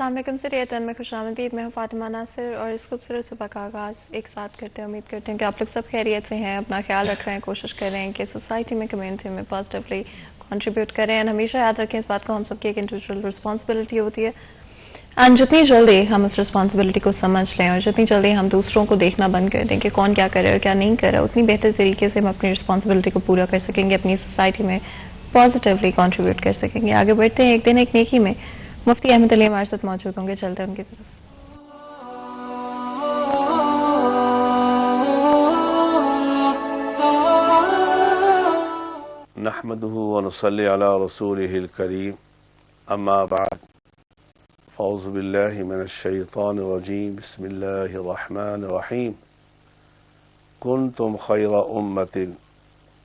अस्सलाम वालेकुम sir, Airtel में खुशामदीद। मैं हूँ फातिमा नासिर और इस खूबसूरत सुबह का आगाज़ एक साथ करते हैं। उम्मीद करते हैं कि आप लोग सब खैरियत से हैं, अपना ख्याल रख रहे हैं, कोशिश कर रहे हैं कि सोसाइटी में, कम्युनिटी में पॉजिटिवली कंट्रीब्यूट करें। एंड हमेशा याद रखें इस बात को, हम सबकी एक इंडिविजुअल रिस्पॉन्सिबिलिटी होती है। एंड जितनी जल्दी हम उस रिस्पॉन्सिबिलिटी को समझ लें और जितनी जल्दी हम दूसरों को देखना बंद कर दें कि कौन क्या करे और क्या नहीं करे, उतनी बेहतर तरीके से हम अपनी रिस्पॉन्सिबिलिटी को पूरा कर सकेंगे, अपनी सोसाइटी में पॉजिटिवली कंट्रीब्यूट कर सकेंगे। आगे बढ़ते हैं एक दिन एक नेकी में। मुफ्ती अहमद अली हमारे साथ मौजूद होंगे, चलते हैं उनकी तरफ। नहमदुहु व नुसल्ली अला रसूलिहिल करीम, अम्मा बाद, फ़ौज़ु बिल्लाहि मिनश शैतानिर रजीम, बिस्मिल्लाहिर रहमानिर रहीम। कुन्तुम खैरा उम्मतिन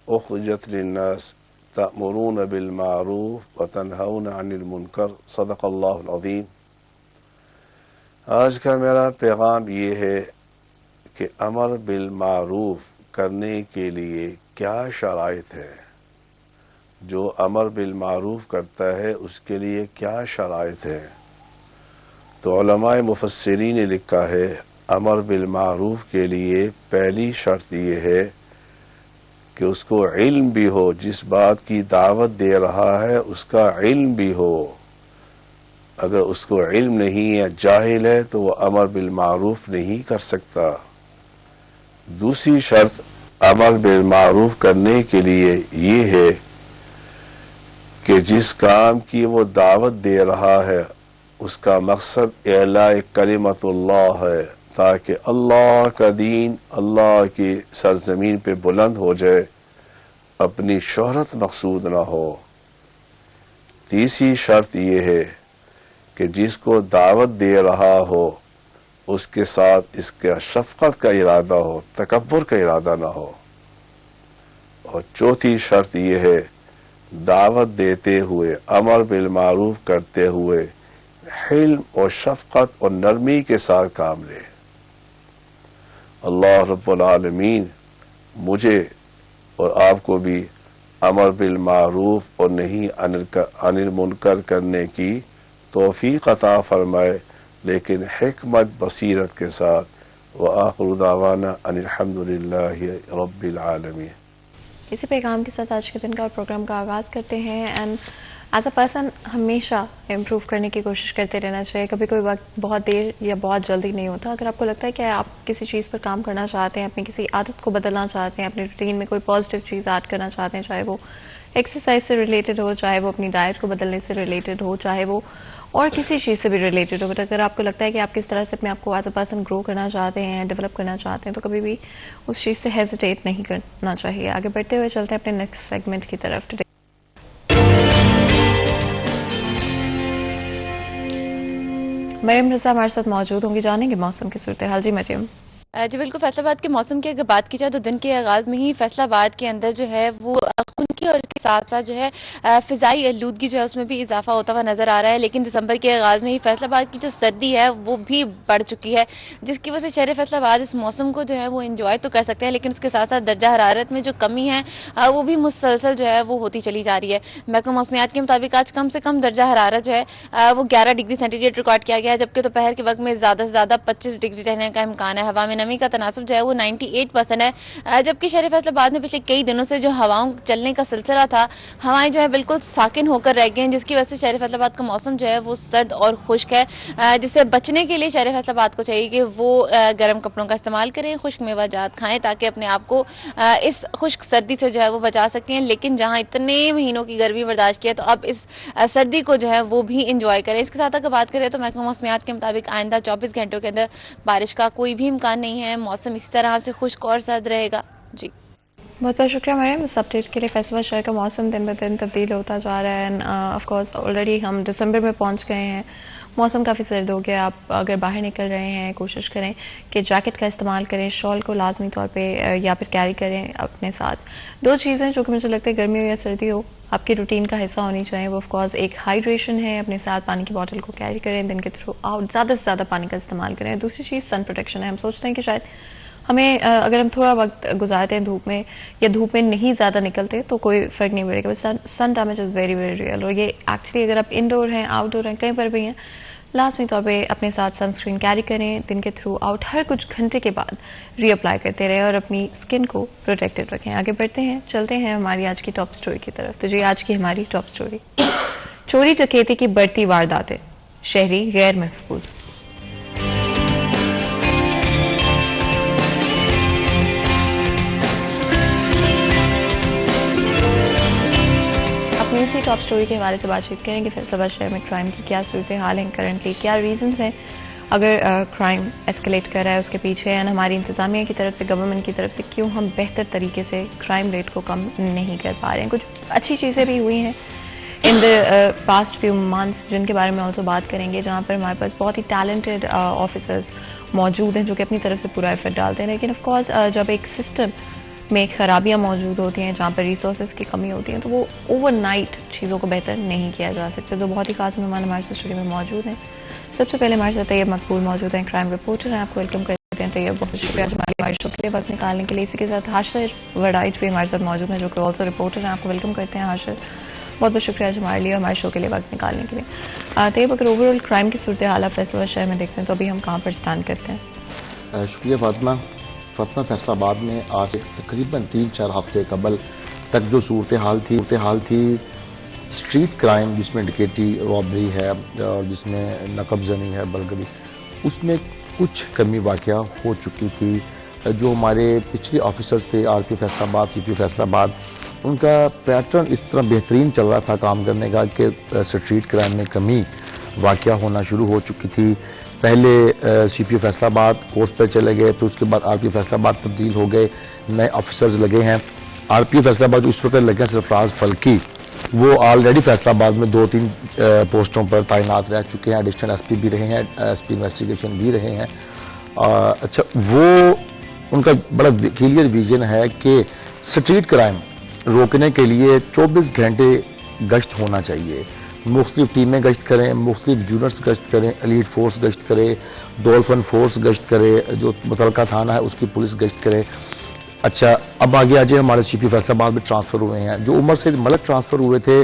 उख़रिजत लिन्नास तअमुरून बिल मारूफ व तनहौना अनिल मुनकर, सदक़ल्लाहुल अज़ीम। आज का मेरा पैगाम ये है कि अमर बिल मारूफ करने के लिए क्या शराइत है। जो अमर बिल मारूफ करता है उसके लिए क्या शराइत है। तो उलमाए मुफस्सिरीन ने लिखा है, अमर बिल मारूफ के लिए पहली शर्त यह है कि उसको इल्म भी हो, जिस बात की दावत दे रहा है उसका इल्म भी हो। अगर उसको इल्म नहीं है, जाहिल है, तो वह अमर बिल मारूफ नहीं कर सकता। दूसरी शर्त अमर बिल मारूफ करने के लिए ये है कि जिस काम की वो दावत दे रहा है उसका मकसद इलाए कलिमतुल्लाह है, ताकि अल्लाह का दीन अल्लाह की सरजमीन पे बुलंद हो जाए, अपनी शोहरत मकसूद ना हो। तीसरी शर्त यह है कि जिसको दावत दे रहा हो उसके साथ इसका शफकत का इरादा हो, तकब्बुर का इरादा ना हो। और चौथी शर्त यह है, दावत देते हुए, अमर बिल मारूफ करते हुए हिल्म और शफकत और नरमी के साथ काम ले। अल्लाह रब्बुल आलमीन मुझे और आपको भी अमर बिल मारूफ और नहीं अनिल मुनकर करने की तौफीक अता फरमाए, लेकिन हिकमत बसीरत के साथ। व आखिरु दावाना अनिल हम्दुलिल्लाहि रब्बिल आलमीन। इसी पैगाम के साथ आज के दिन का प्रोग्राम का आगाज़ करते हैं। एंड एज अ पर्सन हमेशा इम्प्रूव करने की कोशिश करते रहना चाहिए। कभी कोई वक्त बहुत देर या बहुत जल्दी नहीं होता। अगर आपको लगता है कि आप किसी चीज़ पर काम करना चाहते हैं, अपनी किसी आदत को बदलना चाहते हैं, अपनी रूटीन में कोई पॉजिटिव चीज़ ऐड करना चाहते हैं, चाहे वो एक्सरसाइज से रिलेटेड हो, चाहे वो अपनी डाइट को बदलने से रिलेटेड हो, चाहे वो और किसी चीज़ से भी रिलेटेड हो, बट अगर आपको लगता है कि आप किस तरह से अपने आप को एज अ पर्सन ग्रो करना चाहते हैं, डेवलप करना चाहते हैं, तो कभी भी उस चीज़ से हेजिटेट नहीं करना चाहिए। आगे बढ़ते हुए चलते हैं अपने नेक्स्ट सेगमेंट की तरफ। टुडे मरियम रजा हमारे साथ मौजूद होंगी, जानेंगे मौसम की सूरत हाल। जी मरियम। जी बिल्कुल, फैसलाबाद के मौसम की अगर बात की जाए तो दिन के आगाज में ही फैसलाबाद के अंदर जो है वो खुनकी और इसके साथ साथ जो है फिजाई आलूदगी जो है उसमें भी इजाफा होता हुआ नजर आ रहा है। लेकिन दिसंबर के आगाज में ही फैसलाबाद की जो सर्दी है वो भी बढ़ चुकी है, जिसकी वजह से शहर फैसलाबाद इस मौसम को जो है वो एंजॉय तो कर सकते हैं, लेकिन उसके साथ साथ दर्जा हरारत में जो कमी है वो भी मुसलसल जो है वो होती चली जा रही है। महकमा मौसमियात के मुताबिक आज कम से कम दर्जा हरारत जो है वो 11 डिग्री सेंटीग्रेड रिकॉर्ड किया गया है, जबकि दोपहर के वक्त में ज्यादा से ज्यादा 25 डिग्री रहने का इम्कान है। हवा में नमी का तनासुब जो है वो 98% है, जबकि शहर फैसलाबाद में पिछले कई दिनों से जो हवाओं चलने का सिलसिला था, हवाएं जो है बिल्कुल साकिन होकर रह गई हैं, जिसकी वजह से शहर फैसलाबाद का मौसम जो है वो सर्द और खुश्क है। जिससे बचने के लिए शहर फैसलाबाद को चाहिए कि वो गर्म कपड़ों का इस्तेमाल करें, खुश्क मेवाजात खाएं, ताकि अपने आप को इस खुश्क सर्दी से जो है वो बचा सकें। लेकिन जहां इतने महीनों की गर्मी बर्दाश्त की है, तो अब इस सर्दी को जो है वो भी इंजॉय करें। इसके साथ अगर बात करें तो महकमा मौसमियात के मुताबिक आइंदा 24 घंटों के अंदर बारिश का कोई भी इम्कान नहीं है। मौसम इसी तरह से खुश्क और सर्द रहेगा। जी बहुत बहुत शुक्रिया मरियम इस अपडेट के लिए। फैसलाबाद शहर का मौसम दिन ब दिन तब्दील होता जा रहा है। एंड ऑफ कोर्स ऑलरेडी हम दिसंबर में पहुंच गए हैं, मौसम काफ़ी सर्द हो गया। आप अगर बाहर निकल रहे हैं कोशिश करें कि जैकेट का इस्तेमाल करें, शॉल को लाजमी तौर पे या फिर कैरी करें अपने साथ। दो चीज़ें जो कि मुझे लगता है गर्मी हो या सर्दी हो आपकी रूटीन का हिस्सा होनी चाहिए, वो ऑफ कोर्स एक हाइड्रेशन है, अपने साथ पानी की बोतल को कैरी करें, दिन के थ्रू आउट ज़्यादा से ज़्यादा पानी का इस्तेमाल करें। दूसरी चीज़ सन प्रोटेक्शन है। हम सोचते हैं कि शायद हमें अगर हम थोड़ा वक्त गुजारते हैं धूप में या धूप में नहीं ज़्यादा निकलते तो कोई फ़र्क नहीं पड़ेगा, but sun damage is very very real. और ये एक्चुअली अगर आप इंडोर हैं, आउटडोर हैं, कहीं पर भी हैं, लाजमी तौर पे अपने साथ सनस्क्रीन कैरी करें, दिन के थ्रू आउट हर कुछ घंटे के बाद रीअप्लाई करते रहें और अपनी स्किन को प्रोटेक्टेड रखें। आगे बढ़ते हैं, चलते हैं हमारी आज की टॉप स्टोरी की तरफ। तो जी आज की हमारी टॉप स्टोरी, चोरी डकैती की बढ़ती वारदातें, शहरी गैर महफूज। अपनी इसी टॉप स्टोरी के हवाले से बातचीत करेंगे फैसलाबाद शहर में क्राइम की क्या सूरत हाल है करंटली, क्या रीजंस हैं अगर क्राइम एस्केलेट कर रहा है उसके पीछे, एंड हमारी इंतजामिया की तरफ से, गवर्नमेंट की तरफ से क्यों हम बेहतर तरीके से क्राइम रेट को कम नहीं कर पा रहे हैं। कुछ अच्छी चीज़ें भी हुई हैं in the past few months जिनके बारे में ऑल्सो बात करेंगे, जहाँ पर हमारे पास बहुत ही टैलेंटेड ऑफिसर्स मौजूद हैं जो कि अपनी तरफ से पूरा एफर्ट डालते हैं। लेकिन ऑफकोर्स जब एक सिस्टम में खराबियां मौजूद होती हैं, जहाँ पर रिसोर्सेज की कमी होती है, तो वो ओवरनाइट चीज़ों को बेहतर नहीं किया जा सकता। तो बहुत ही खास मेहमान हमारे साथ स्टूडियो में मौजूद हैं। सबसे पहले हमारे साथ तैयब मकबूल मौजूद हैं, क्राइम रिपोर्टर हैं। आपको वेलकम करते हैं तैयब, बहुत शुक्रिया हमारे शो के लिए वक्त निकालने के लिए। इसी के साथ हाशिर वडाइच भी हमारे साथ मौजूद हैं जो कि ऑल्सो रिपोर्टर हैं। आपको वेलकम करते हैं हाशिर, बहुत बहुत शुक्रिया आज हमारे लिए हमारे शो के लिए वक्त निकालने के लिए। तैयब, अगर ओवरऑल क्राइम की सूरत हाल फैसलाबाद शहर में देखते हैं तो अभी हम कहाँ पर स्टैंड करते हैं? शुक्रिया फातिमा। फैसलाबाद में आज से तकरीबन 3-4 हफ्ते कबल तक जो सूरत हाल थी स्ट्रीट क्राइम जिसमें डकैती, रॉबरी है और जिसमें नकबजनी है, बलगरी, उसमें कुछ कमी वाक़या हो चुकी थी। जो हमारे पिछले ऑफिसर्स थे आरपीओ फैसलाबाद, सीपीओ फैसलाबाद, उनका पैटर्न इस तरह बेहतरीन चल रहा था काम करने का कि स्ट्रीट क्राइम में कमी वाक़या होना शुरू हो चुकी थी। पहले सीपीओ फैसलाबाद कोर्स पर चले गए, फिर उसके बाद आरपीओ फैसलाबाद तब्दील हो गए, नए ऑफिसर्स लगे हैं। आरपीओ फैसलाबाद उस वक्त लगे हैं सरफराज फल्की, वो ऑलरेडी फैसलाबाद में 2-3 पोस्टों पर तैनात रह चुके हैं, एडिशनल एसपी भी रहे हैं, एसपी इन्वेस्टिगेशन भी रहे हैं। अच्छा, वो उनका बड़ा क्लियर विजन है कि स्ट्रीट क्राइम रोकने के लिए 24 घंटे गश्त होना चाहिए। मुख्तलिफ टीमें गश्त करें, मुख्तलिफ यूनिट्स गश्त करें, एलीट फोर्स गश्त करे, डॉल्फिन फोर्स गश्त करे, जो मुतलका थाना है उसकी पुलिस गश्त करे। अच्छा, अब आगे आज हमारे सीपी फैसलाबाद में ट्रांसफ़र हुए हैं, जो उमर से मलक ट्रांसफ़र हुए थे,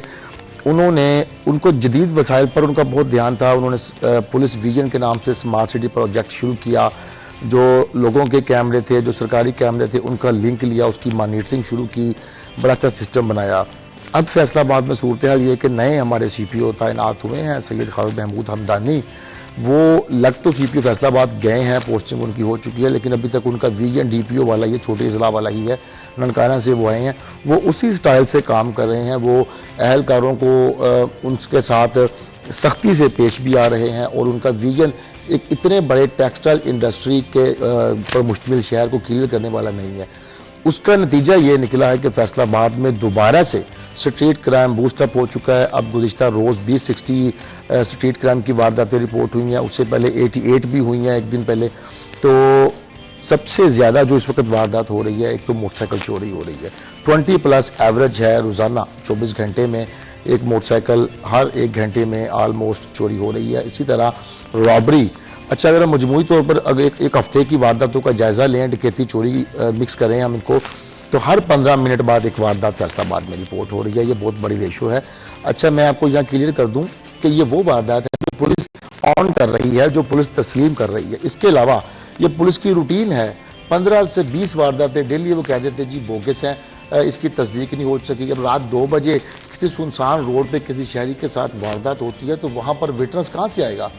उनको जदीद वसाइल पर उनका बहुत ध्यान था। उन्होंने पुलिस विजन के नाम से स्मार्ट सिटी प्रोजेक्ट शुरू किया। जो लोगों के कैमरे थे, जो सरकारी कैमरे थे, उनका लिंक लिया, उसकी मॉनिटरिंग शुरू की, बड़ा अच्छा सिस्टम बनाया। अब फैसलाबाद में सूरत हाल ये कि नए हमारे सीपीओ तैनात हुए हैं, सैयद खालिद महमूद हमदानी, वो लग तो सीपीओ फैसलाबाद गए हैं, पोस्टिंग उनकी हो चुकी है, लेकिन अभी तक उनका विजन डीपीओ वाला, ये छोटे अजला वाला ही है, ननकाना से वो आए हैं, वो उसी स्टाइल से काम कर रहे हैं। वो अहलकारों को उनके साथ सख्ती से पेश भी आ रहे हैं और उनका विजन एक इतने बड़े टेक्सटाइल इंडस्ट्री के पर मुश्तमिल शहर को क्लियर करने वाला नहीं है। उसका नतीजा ये निकला है कि फैसलाबाद में दोबारा से स्ट्रीट क्राइम बूस्टअप हो चुका है। अब गुज़िश्ता रोज़ 20-60 स्ट्रीट क्राइम की वारदातें रिपोर्ट हुई हैं, उससे पहले 88 भी हुई हैं एक दिन पहले। तो सबसे ज़्यादा जो इस वक्त वारदात हो रही है, एक तो मोटरसाइकिल चोरी हो रही है, 20+ एवरेज है रोज़ाना, 24 घंटे में एक मोटरसाइकिल हर 1 घंटे में ऑलमोस्ट चोरी हो रही है। इसी तरह रॉबरी, अच्छा अगर हम मजमूई तौर पर अगर एक हफ्ते की वारदातों का जायजा लें, डकैती चोरी मिक्स करें हम इनको, तो हर 15 मिनट बाद एक वारदात फैसलाबाद में रिपोर्ट हो रही है। ये बहुत बड़ी रेशो है। अच्छा, मैं आपको यहाँ क्लियर कर दूं कि ये वो वारदात है जो पुलिस ऑन कर रही है, जो पुलिस तस्लीम कर रही है। इसके अलावा ये पुलिस की रूटीन है, 15 से 20 वारदातें डेली वो कह देते जी बोगस हैं, इसकी तस्दीक नहीं हो सकी। जब रात 2 बजे किसी सुनसान रोड पे किसी शहरी के साथ वारदात होती है तो वहां पर विटनेस कहां से आएगा,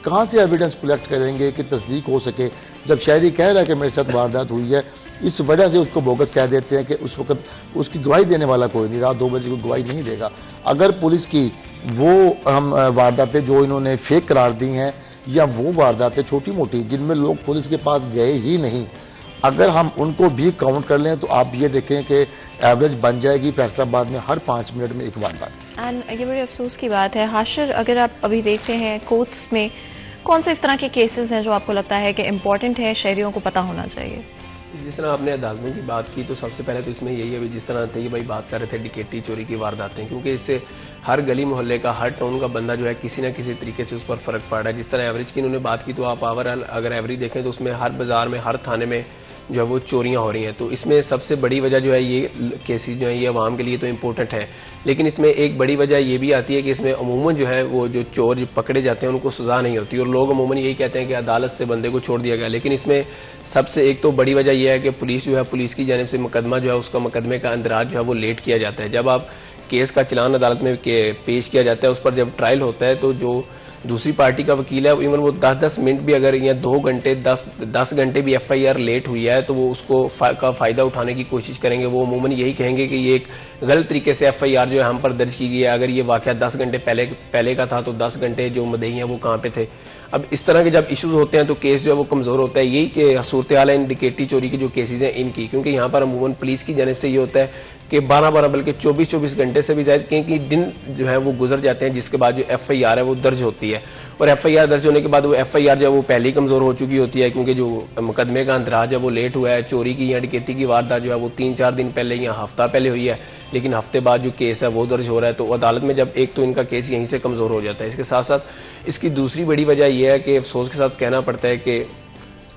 कहां से एविडेंस कलेक्ट करेंगे कि तस्दीक हो सके। जब शहरी कह रहा है कि मेरे साथ वारदात हुई है, इस वजह से उसको बोगस कह देते हैं कि उस वक्त उसकी गवाही देने वाला कोई नहीं, रात 2 बजे को गवाही नहीं देगा। अगर पुलिस की वो हम वारदातें जो इन्होंने फेक करार दी हैं, या वो वारदातें छोटी मोटी जिनमें लोग पुलिस के पास गए ही नहीं, अगर हम उनको भी काउंट कर लें तो आप ये देखें कि एवरेज बन जाएगी फैसलाबाद में हर 5 मिनट में एक वारदात। एंड ये बड़े अफसोस की बात है हाशिर, अगर आप अभी देखते हैं कोर्ट्स में कौन से इस तरह के केसेस हैं जो आपको लगता है कि इम्पोर्टेंट है, शहरियों को पता होना चाहिए? जिस तरह आपने अदालतों की बात की, तो सबसे पहले तो इसमें यही है, जिस तरह तैयब भाई बात कर रहे थे डकैती चोरी की वारदातें, क्योंकि इससे हर गली मोहल्ले का, हर टाउन का बंदा जो है किसी ना किसी तरीके से उस पर फर्क पड़ रहा है। जिस तरह एवरेज की इन्होंने बात की, तो आप अगर एवरेज देखें तो उसमें हर बाजार में, हर थाने में जो है वो चोरियां हो रही हैं। तो इसमें सबसे बड़ी वजह जो है ये केसेस जो है ये आवाम के लिए तो इम्पोर्टेंट है, लेकिन इसमें एक बड़ी वजह ये भी आती है कि इसमें अमूमन जो है वो जो चोर जो पकड़े जाते हैं उनको सजा नहीं होती, और लोग अमूमन यही कहते हैं कि अदालत से बंदे को छोड़ दिया गया। लेकिन इसमें सबसे एक तो बड़ी वजह यह है कि पुलिस जो है, पुलिस की जानिब से मुकदमा जो है उसका मुकदमे का अंदराज जो है वो लेट किया जाता है। जब आप केस का चलान अदालत में पेश किया जाता है, उस पर जब ट्रायल होता है, तो जो दूसरी पार्टी का वकील है, इवन वो 10-10 मिनट भी अगर या 2 घंटे 10 घंटे भी एफआईआर लेट हुई है तो वो उसको का फायदा उठाने की कोशिश करेंगे। वो अमूमन यही कहेंगे कि ये एक गलत तरीके से एफआईआर जो है हम पर दर्ज की गई है, अगर ये वाकया 10 घंटे पहले का था तो 10 घंटे जो मुद्दई हैं वो कहाँ पे थे। अब इस तरह के जब इश्यूज होते हैं तो केस जो है वो कमजोर होता है। यही कि सूरत हाल है इन डकैती चोरी की जो केसेज हैं इनकी, क्योंकि यहाँ पर अमूमन पुलिस की जानिब से ये होता है कि 12-12 बल्कि 24-24 घंटे से भी ज्यादा कई दिन जो है वो गुजर जाते हैं, जिसके बाद जो एफआईआर है वो दर्ज होती है। और एफआईआर दर्ज होने के बाद वो एफआईआर जो है वो पहले ही कमजोर हो चुकी होती है, क्योंकि जो मुकदमे का अंदराज है वो लेट हुआ है। चोरी की या डकैती की वारदात जो है वो 3-4 दिन पहले या हफ्ता पहले हुई है, लेकिन हफ्ते बाद जो केस है वो दर्ज हो रहा है। तो अदालत में जब एक तो इनका केस यहीं से कमजोर हो जाता है। इसके साथ साथ इसकी दूसरी बड़ी वजह यह है कि अफसोस के साथ कहना पड़ता है कि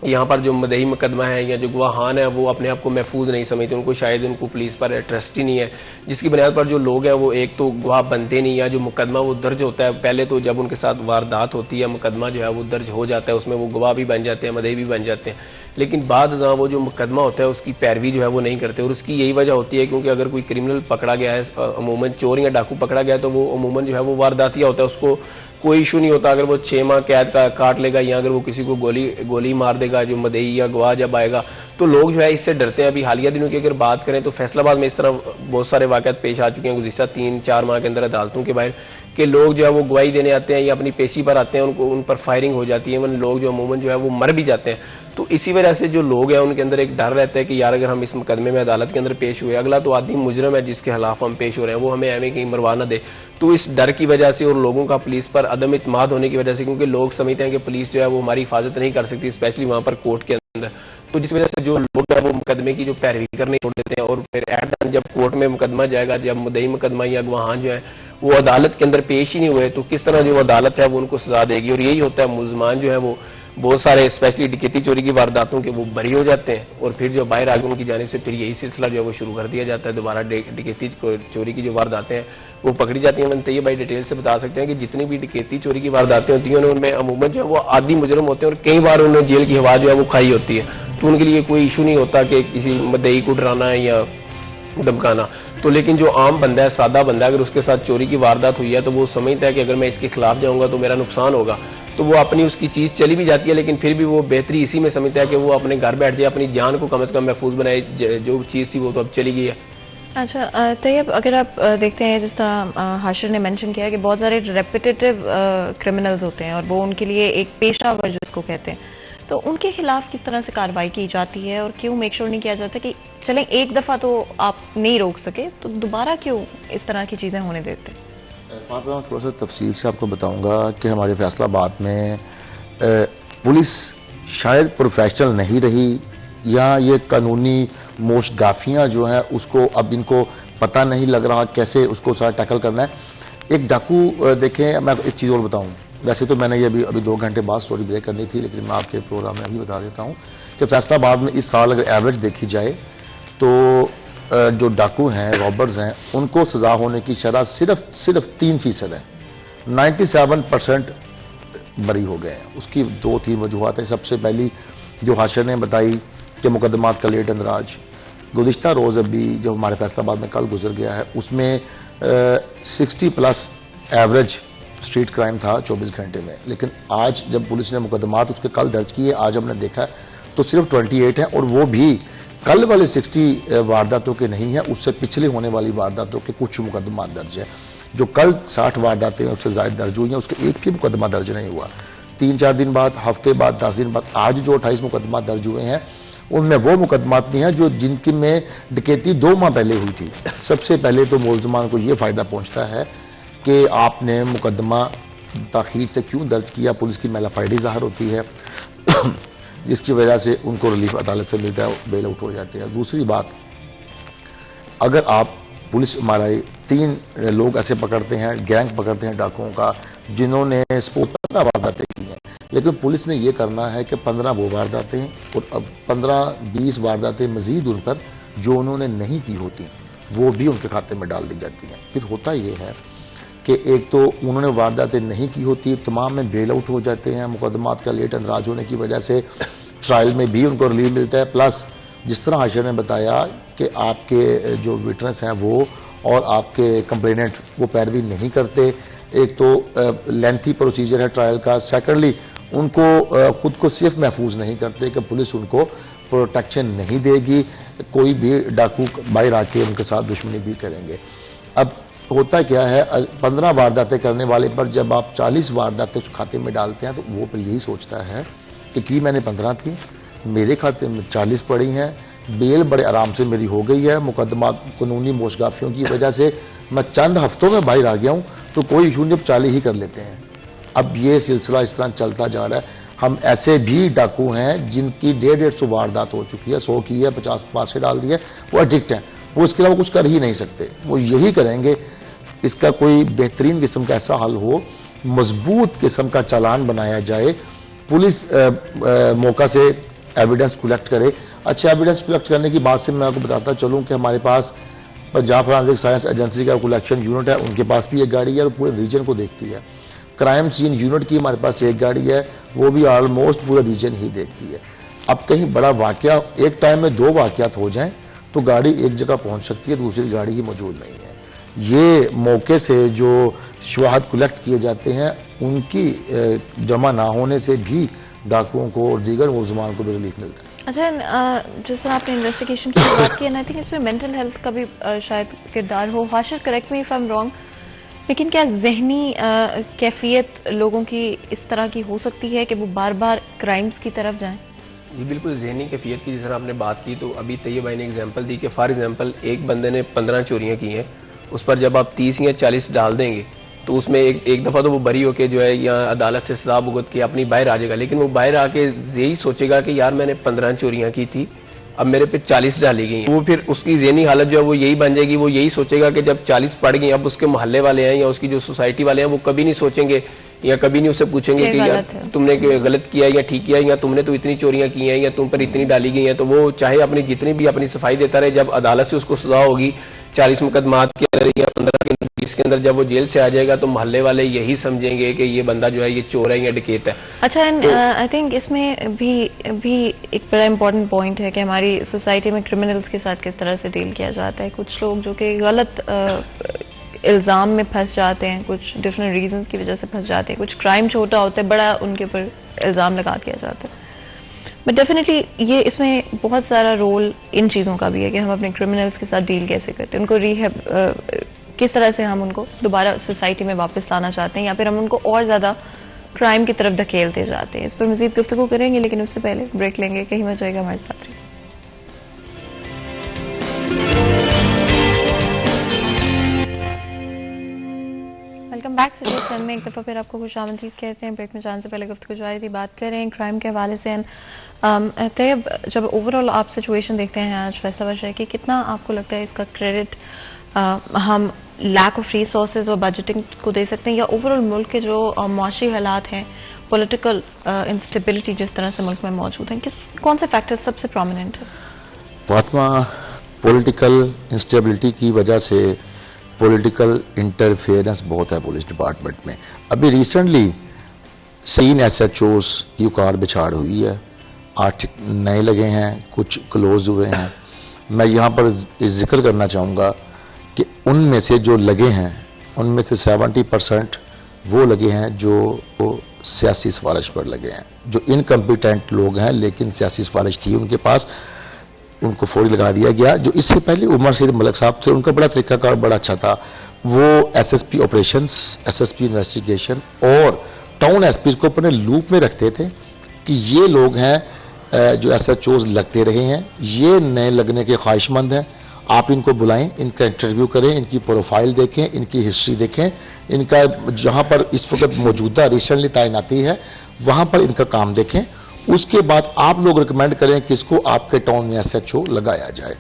यहाँ पर जो मदई मुकदमा है या जो गवाहान है वो अपने आप को महफूज नहीं समझते, उनको शायद उनको पुलिस पर ट्रस्ट ही नहीं है, जिसकी बुनियाद पर जो लोग हैं वो एक तो गवाह बनते नहीं, या जो मुकदमा वो दर्ज होता है पहले तो जब उनके साथ वारदात होती है मुकदमा जो है वो दर्ज हो जाता है, उसमें वो गवाह भी बन जाते हैं, मदई भी बन जाते हैं, लेकिन बाद जहाँ वो जो मुकदमा होता है उसकी पैरवी जो है वो नहीं करते। और उसकी यही वजह होती है क्योंकि अगर कोई क्रिमिनल पकड़ा गया है, अमूमन चोर या डाकू पकड़ा गया, तो वो अमूमन जो है वो वारदातिया होता है, उसको कोई इशू नहीं होता अगर वो 6 माह कैद का काट लेगा या अगर वो किसी को गोली मार देगा जो मदई या गवाह जब आएगा, तो लोग जो है इससे डरते हैं। अभी हालिया दिनों की अगर बात करें तो फैसलाबाद में इस तरह बहुत सारे वाकयात पेश आ चुके हैं गुज़िश्ता 3-4 माह के अंदर अदालतों के बाहर कि लोग जो है वो गवाही देने आते हैं या अपनी पेशी पर आते हैं, उनको उन पर फायरिंग हो जाती है, इवन लोग जो अमूमन जो है वो मर भी जाते हैं। तो इसी वजह से जो लोग हैं उनके अंदर एक डर रहता है कि यार अगर हम इस मुकदमे में अदालत के अंदर पेश हुए, अगला तो आदमी मुजरम है जिसके खिलाफ हम पेश हो रहे हैं, वो हमें एवं कहीं मरवा ना दे। तो इस डर की वजह से और लोगों का पुलिस पर अदम इत्माद होने की वजह से, क्योंकि लोग समझते हैं कि पुलिस जो है वो हमारी हिफाजत नहीं कर सकती, स्पेशली वहां पर कोर्ट के अंदर, तो जिस वजह से जो लोग हैं वो मुकदमे की जो पैरवी करने छोड़ देते हैं। और फिर एट जब कोर्ट में मुकदमा जाएगा, जब मुद्दई मुकदमा या गवाहान जो है वो अदालत के अंदर पेश ही नहीं हुए, तो किस तरह जो अदालत है वो उनको सजा देगी। और यही होता है, मुलजमान जो है वो बहुत सारे स्पेशली डकैती चोरी की वारदातों के वो बरी हो जाते हैं, और फिर जो बाहर आगे उनकी जानिब से फिर यही सिलसिला जो है वो शुरू कर दिया जाता है। दोबारा डकैती चोरी की जो वारदातें हैं वो पकड़ी जाती हैं। मनते भाई डिटेल से बता सकते हैं कि जितनी भी डकैती चोरी की वारदातें होती हैं उनमें अमूमन जो है वो आदि मुजरम होते हैं, और कई बार उन्हें जेल की हवा जो है वो खाई होती है, तो उनके लिए कोई इशू नहीं होता कि किसी मदई को डराना है या धमकाना। तो लेकिन जो आम बंदा है, सादा बंदा, अगर उसके साथ चोरी की वारदात हुई है तो वो समझता है कि अगर मैं इसके खिलाफ जाऊंगा तो मेरा नुकसान होगा, तो वो अपनी उसकी चीज चली भी जाती है, लेकिन फिर भी वो बेहतरी इसी में समझता है कि वो अपने घर बैठ जाए, अपनी जान को कम से कम महफूज बनाए, जो चीज थी वो तो अब चली गई है। अच्छा तैयब, अगर आप देखते हैं जिस तरह हाशिर ने मेंशन किया कि बहुत सारे रेपिटेटिव क्रिमिनल्स होते हैं और वो उनके लिए एक पेशावर जिसको कहते हैं, तो उनके खिलाफ किस तरह से कार्रवाई की जाती है और क्यों मेक श्योर नहीं किया जाता कि चलें एक दफा तो आप नहीं रोक सके तो दोबारा क्यों इस तरह की चीजें होने देते? मैं थोड़ा सा तफसील से आपको बताऊंगा कि हमारे फैसलाबाद में पुलिस शायद प्रोफेशनल नहीं रही, या ये कानूनी मोशगाफियां जो है उसको अब इनको पता नहीं लग रहा कैसे उसको सारा टैकल करना है। एक डाकू देखें, मैं एक चीज़ और बताऊं, वैसे तो मैंने ये अभी 2 घंटे बाद स्टोरी ब्रेक करनी थी, लेकिन मैं आपके प्रोग्राम में अभी बता देता हूं कि फैसलाबाद में इस साल अगर एवरेज देखी जाए तो जो डाकू हैं, रॉबर्स हैं, उनको सजा होने की शरह सिर्फ 3% है। 97% बरी हो गए हैं। उसकी 2-3 वजूहत है। सबसे पहली जो हाशिर ने बताई कि मुकदमात का लेट अंदराज, गुज़िश्ता रोज़ अभी जो हमारे फैसलाबाद में कल गुजर गया है उसमें 60+ एवरेज स्ट्रीट क्राइम था 24 घंटे में, लेकिन आज जब पुलिस ने मुकदमात उसके कल दर्ज किए, आज हमने देखा तो सिर्फ 28 है, और वो भी कल वाले 60 वारदातों के नहीं है, उससे पिछले होने वाली वारदातों के कुछ मुकदमा दर्ज है। जो कल 60 वारदातें उससे ज्यादा दर्ज हुई हैं उसके एक भी मुकदमा दर्ज नहीं हुआ। 3-4 दिन बाद, हफ्ते बाद, 10 दिन बाद आज जो 28 मुकदमा दर्ज हुए हैं उनमें वो मुकदमात नहीं है जो जिनकी में डकैती 2 माह पहले हुई थी। सबसे पहले तो मुलजमान को ये फायदा पहुंचता है कि आपने मुकदमा ताखीर से क्यों दर्ज किया, पुलिस की मैलाफाइडी ज़ाहिर होती है जिसकी वजह से उनको रिलीफ अदालत से मिलता है, बेल आउट हो जाते हैं। दूसरी बात, अगर आप पुलिस हमारे 3 लोग ऐसे पकड़ते हैं, गैंग पकड़ते हैं डाकुओं का, जिन्होंने 15 वारदातें की हैं, लेकिन पुलिस ने ये करना है कि 15 वो वारदातें और अब 15-20 वारदातें मजीद उन पर जो उन्होंने नहीं की होती वो भी उनके खाते में डाल दी जाती हैं। फिर होता ये है कि एक तो उन्होंने वारदातें नहीं की होती, तमाम में बेल आउट हो जाते हैं, मुकदमात का लेट अंदराज होने की वजह से ट्रायल में भी उनको रिलीफ मिलता है। प्लस जिस तरह आशा ने बताया कि आपके जो विटनेस हैं वो और आपके कंप्लेनेंट वो पैरवी नहीं करते, एक तो लेंथी प्रोसीजर है ट्रायल का, सेकेंडली उनको खुद को सिर्फ महफूज नहीं करते कि पुलिस उनको प्रोटेक्शन नहीं देगी, कोई भी डाकू बाहर आके उनके साथ दुश्मनी भी करेंगे। अब होता क्या है, 15 वारदातें करने वाले पर जब आप 40 वारदातें खाते में डालते हैं तो वो फिर यही सोचता है कि की मैंने 15 थी, मेरे खाते में 40 पड़ी हैं, बेल बड़े आराम से मेरी हो गई है, मुकदमा कानूनी मोशगाफियों की वजह से मैं चंद हफ्तों में बाहर आ गया हूं, तो कोई इशू नहीं, 40 ही कर लेते हैं। अब ये सिलसिला इस तरह चलता जा रहा है। हम ऐसे भी डाकू हैं जिनकी 150 वारदात हो चुकी है, 100 की है, 50 पास से डाल दिए, वो एडिक्ट हैं, वो इसके अलावा कुछ कर ही नहीं सकते, वो यही करेंगे। इसका कोई बेहतरीन किस्म का ऐसा हल हो, मजबूत किस्म का चालान बनाया जाए, पुलिस मौका से एविडेंस कलेक्ट करे। अच्छा, एविडेंस कलेक्ट करने की बात से मैं आपको बताता चलूं कि हमारे पास पंजाब फॉरेंसिक साइंस एजेंसी का कलेक्शन यूनिट है, उनके पास भी एक गाड़ी है और पूरे रीजन को देखती है। क्राइम सीन यूनिट की हमारे पास एक गाड़ी है, वो भी ऑलमोस्ट पूरा रीजन ही देखती है। अब कहीं बड़ा वाकया, एक टाइम में 2 वाकयात हो जाएं तो गाड़ी एक जगह पहुंच सकती है, दूसरी गाड़ी ही मौजूद नहीं है। ये मौके से जो शवाहद कलेक्ट किए जाते हैं उनकी जमा ना होने से भी डाकुओं को और दीगर मुलजमान को भी रिलीफ मिलता है। अच्छा, जिस तरह आपने इन्वेस्टिगेशन की बात की है, आई थिंक इसमें मेंटल हेल्थ का भी शायद किरदार हो। Hashir, correct me if I am wrong, लेकिन क्या जहनी कैफियत लोगों की इस तरह की हो सकती है कि वो बार बार क्राइम्स की तरफ जाएं? जी बिल्कुल, जहनी कैफियत की जिस तरह आपने बात की, तो अभी तैयब भाई ने एग्जांपल दी कि फॉर एग्जांपल एक बंदे ने 15 चोरियां की हैं, उस पर जब आप 30 या 40 डाल देंगे तो उसमें एक दफ़ा तो वो बरी होके जो है या अदालत से सजा भुगत के अपनी बाहर आ जाएगा, लेकिन वो बाहर आके यही सोचेगा कि यार मैंने 15 चोरियां की थी, अब मेरे पे 40 डाली गई। वो फिर उसकी ज़हनी हालत जो है वो यही बन जाएगी, वो यही सोचेगा कि जब 40 पड़ गई, अब उसके मोहल्ले वाले हैं या उसकी जो सोसाइटी वाले हैं वो कभी नहीं सोचेंगे या कभी नहीं उससे पूछेंगे कि यार तुमने गलत किया या ठीक किया, या तुमने तो इतनी चोरियां की हैं या तुम पर इतनी डाली गई हैं। तो वो चाहे अपनी जितनी भी अपनी सफाई देता रहे, जब अदालत से उसको सजा होगी 40 मुकदमात के अंदर या 15 के अंदर, 20 के अंदर, जब वो जेल से आ जाएगा तो मोहल्ले वाले यही समझेंगे कि ये बंदा जो है ये चोर है या डकैत है। अच्छा, आई थिंक इसमें भी एक बड़ा इंपॉर्टेंट पॉइंट है कि हमारी सोसाइटी में क्रिमिनल्स के साथ किस तरह से डील किया जाता है। कुछ लोग जो कि गलत इल्ज़ाम में फंस जाते हैं, कुछ डिफरेंट रीजंस की वजह से फंस जाते हैं, कुछ क्राइम छोटा होता है, बड़ा उनके ऊपर इल्ज़ाम लगा दिया जाता है। बट डेफिनेटली ये इसमें बहुत सारा रोल इन चीज़ों का भी है कि हम अपने क्रिमिनल्स के साथ डील कैसे करते हैं, उनको रिहैब किस तरह से हम उनको दोबारा सोसाइटी में वापस लाना चाहते हैं, या फिर हम उनको और ज़्यादा क्राइम की तरफ धकेलते जाते हैं। इस पर मज़ीद गुफ्तगू करेंगे, लेकिन उससे पहले ब्रेक लेंगे। कहीं मत जाएगा, हमारे साथ रहिए। Welcome back. सीरियस सन में एक दफ़ा फिर आपको खुशामदीद कहते हैं। ब्रेक में जाने से पहले गुफ्तगू जारी थी, बात कर रहे हैं क्राइम के हवाले से। तैयब, जब ओवरऑल आप सिचुएशन देखते हैं आज फैसलाबाद शहर की, कितना आपको लगता है इसका क्रेडिट हम लैक ऑफ रिसोर्सेज और बजटिंग को दे सकते हैं, या ओवरऑल मुल्क के जो मुआशी हालात हैं, पॉलिटिकल इंस्टेबिलिटी जिस तरह से मुल्क में मौजूद हैं, कौन से फैक्टर्स सबसे प्रोमिनेंट है? फातिमा, पॉलिटिकल इंस्टेबिलिटी की वजह से पॉलिटिकल इंटरफेरेंस बहुत है पुलिस डिपार्टमेंट में। अभी रिसेंटली 3 SHOs की उकार बिछाड़ हुई है, 8 नए लगे हैं, कुछ क्लोज हुए हैं। मैं यहाँ पर जिक्र करना चाहूँगा कि उनमें से जो लगे हैं उनमें से 70% वो लगे हैं जो सियासी सिफारिश पर लगे हैं, जो इनकम्पिटेंट लोग हैं लेकिन सियासी सिफारिश थी उनके पास, उनको फौरी लगा दिया गया। जो इससे पहले उमर सईद मलिक साहब थे, उनका बड़ा तरीकाकार बड़ा अच्छा था, वो SSP ऑपरेशंस, SSP इन्वेस्टिगेशन और टाउन एसपी को अपने लूप में रखते थे कि ये लोग हैं जो SHOs लगते रहे हैं, ये नए लगने के ख्वाहिशमंद हैं, आप इनको बुलाएं, इनका इंटरव्यू करें, इनकी प्रोफाइल देखें, इनकी हिस्ट्री देखें, इनका जहां पर इस वक्त मौजूदा रिसेंटली तैनाती है वहां पर इनका काम देखें। उसके बाद आप लोग रिकमेंड करें किसको आपके टाउन में SHO लगाया जाए।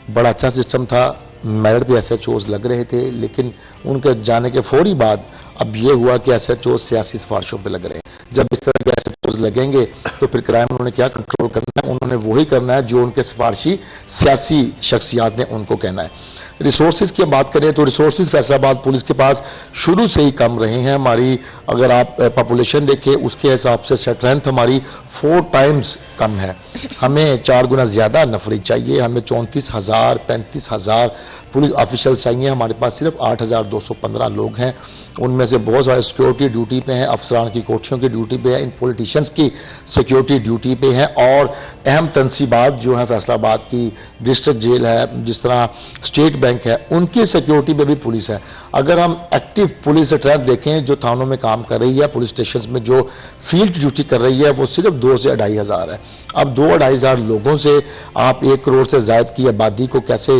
बड़ा अच्छा सिस्टम था, मेरिट पे SHOs लग रहे थे, लेकिन उनके जाने के फौरी बाद अब ये हुआ कि SHOs सियासी सिफारिशों पे लग रहे हैं। जब इस तरह के ऐसे लगेंगे तो फिर क्राइम उन्होंने क्या कंट्रोल करना है, उन्होंने वही करना है जो उनके सिफारशी सियासी शख्सियात ने उनको कहना है। रिसोर्सेज की बात करें तो रिसोर्सेज फैसलाबाद पुलिस के पास शुरू से ही कम रहे हैं। हमारी अगर आप पॉपुलेशन देखें उसके हिसाब से स्ट्रेंथ हमारी 4 टाइम्स कम है। हमें 4 गुना ज्यादा नफरी चाहिए। हमें 34,000 35,000 पुलिस ऑफिशियल चाहिए। हमारे पास सिर्फ 8,215 लोग हैं। उनमें से बहुत सारे सिक्योरिटी ड्यूटी पे हैं, अफसरान की कोठियों की ड्यूटी पे है, इन पॉलिटिशियंस की सिक्योरिटी ड्यूटी पे है। और अहम तनसीबात जो है फैसलाबाद की डिस्ट्रिक्ट जेल है, जिस तरह स्टेट बैंक है, उनकी सिक्योरिटी पे भी पुलिस है। अगर हम एक्टिव पुलिस स्ट्रेंथ देखें जो थानों में काम कर रही है, पुलिस स्टेशन में जो फील्ड ड्यूटी कर रही है, वो सिर्फ 2 से 2,500 है। अब 2-2,500 लोगों से आप 1 करोड़ से ज्यादा की आबादी को कैसे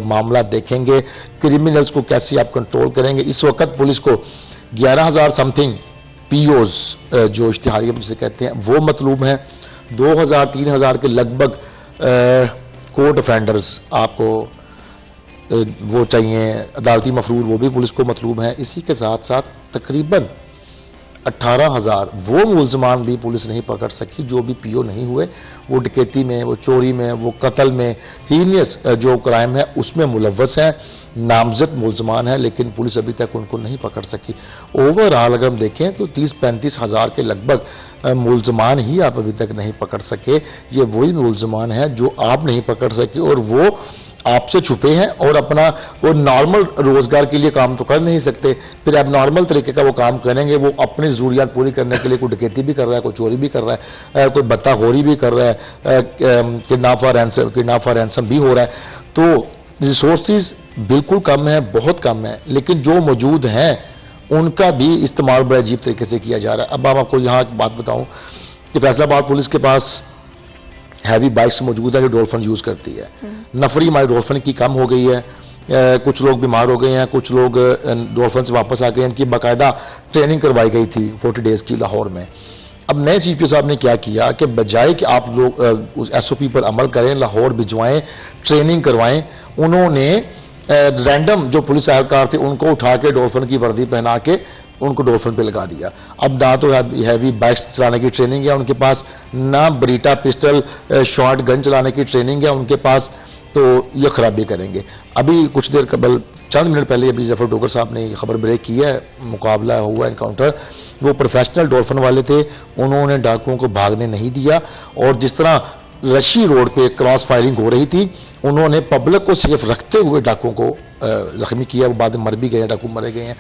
मामला देखेंगे, क्रिमिनल्स को कैसे आप कंट्रोल करेंगे। इस वक्त पुलिस को 11,000 समथिंग पीओज जो इश्तिहारी जिसे कहते हैं वो मतलूब हैं। 2,000-3,000 के लगभग कोर्ट ऑफेंडर्स आपको वो चाहिए, अदालती मफरूर वो भी पुलिस को मतलूब हैं। इसी के साथ साथ तकरीबन 18,000 वो मुलजमान भी पुलिस नहीं पकड़ सकी जो भी पीओ नहीं हुए। वो डकैती में, वो चोरी में, वो कत्ल में, हीनियस जो क्राइम है उसमें मुलव्वस हैं, नामजद मुलजमान है, लेकिन पुलिस अभी तक उनको नहीं पकड़ सकी। ओवरऑल अगर हम देखें तो 30-35 हज़ार के लगभग मुलजमान ही आप अभी तक नहीं पकड़ सके। ये वही मुलजमान है जो आप नहीं पकड़ सके और वो आपसे छुपे हैं और अपना वो नॉर्मल रोजगार के लिए काम तो कर नहीं सकते। फिर अब नॉर्मल तरीके का वो काम करेंगे, वो अपनी जरूरियात पूरी करने के लिए कोई डकैती भी कर रहा है, कोई चोरी भी कर रहा है, कोई बत्ताखोरी भी कर रहा है, किडनैप फॉर रैंसम भी हो रहा है। तो रिसोर्सेज बिल्कुल कम है, बहुत कम है, लेकिन जो मौजूद हैं उनका भी इस्तेमाल बड़े अजीब तरीके से किया जा रहा है। अब मैं आपको यहाँ एक बात बताऊं कि फैसलाबाद पुलिस के पास हैवी बाइक्स मौजूद है जो डॉल्फिन यूज करती है। नफरी हमारी डॉल्फिन की कम हो गई है। कुछ लोग बीमार हो गए हैं, कुछ लोग डॉल्फिन से वापस आ गए हैं। इनकी बाकायदा ट्रेनिंग करवाई गई थी 40 डेज की लाहौर में। अब नए सीपीओ साहब ने क्या किया कि बजाय कि आप लोग उस एसओपी पर अमल करें, लाहौर भिजवाएं, ट्रेनिंग करवाएं, उन्होंने रैंडम जो पुलिस एहलकार थे उनको उठा के डॉल्फिन की वर्दी पहना के उनको डॉल्फिन पे लगा दिया। अब ना तो हैवी बाइक्स चलाने की ट्रेनिंग है उनके पास, ना ब्रीटा पिस्टल शॉर्ट गन चलाने की ट्रेनिंग है उनके पास, तो ये खराबी करेंगे। अभी कुछ देर कबल चंद मिनट पहले अभी जफर डोगर साहब ने खबर ब्रेक की है, मुकाबला हुआ एनकाउंटर, वो प्रोफेशनल डॉल्फिन वाले थे, उन्होंने डाकुओं को भागने नहीं दिया और जिस तरह रशी रोड पे क्रॉस फायरिंग हो रही थी उन्होंने पब्लिक को सिर्फ रखते हुए डाकुओं को जख्मी किया। वो बाद में मर भी गए हैं, डाकू मरे गए हैं।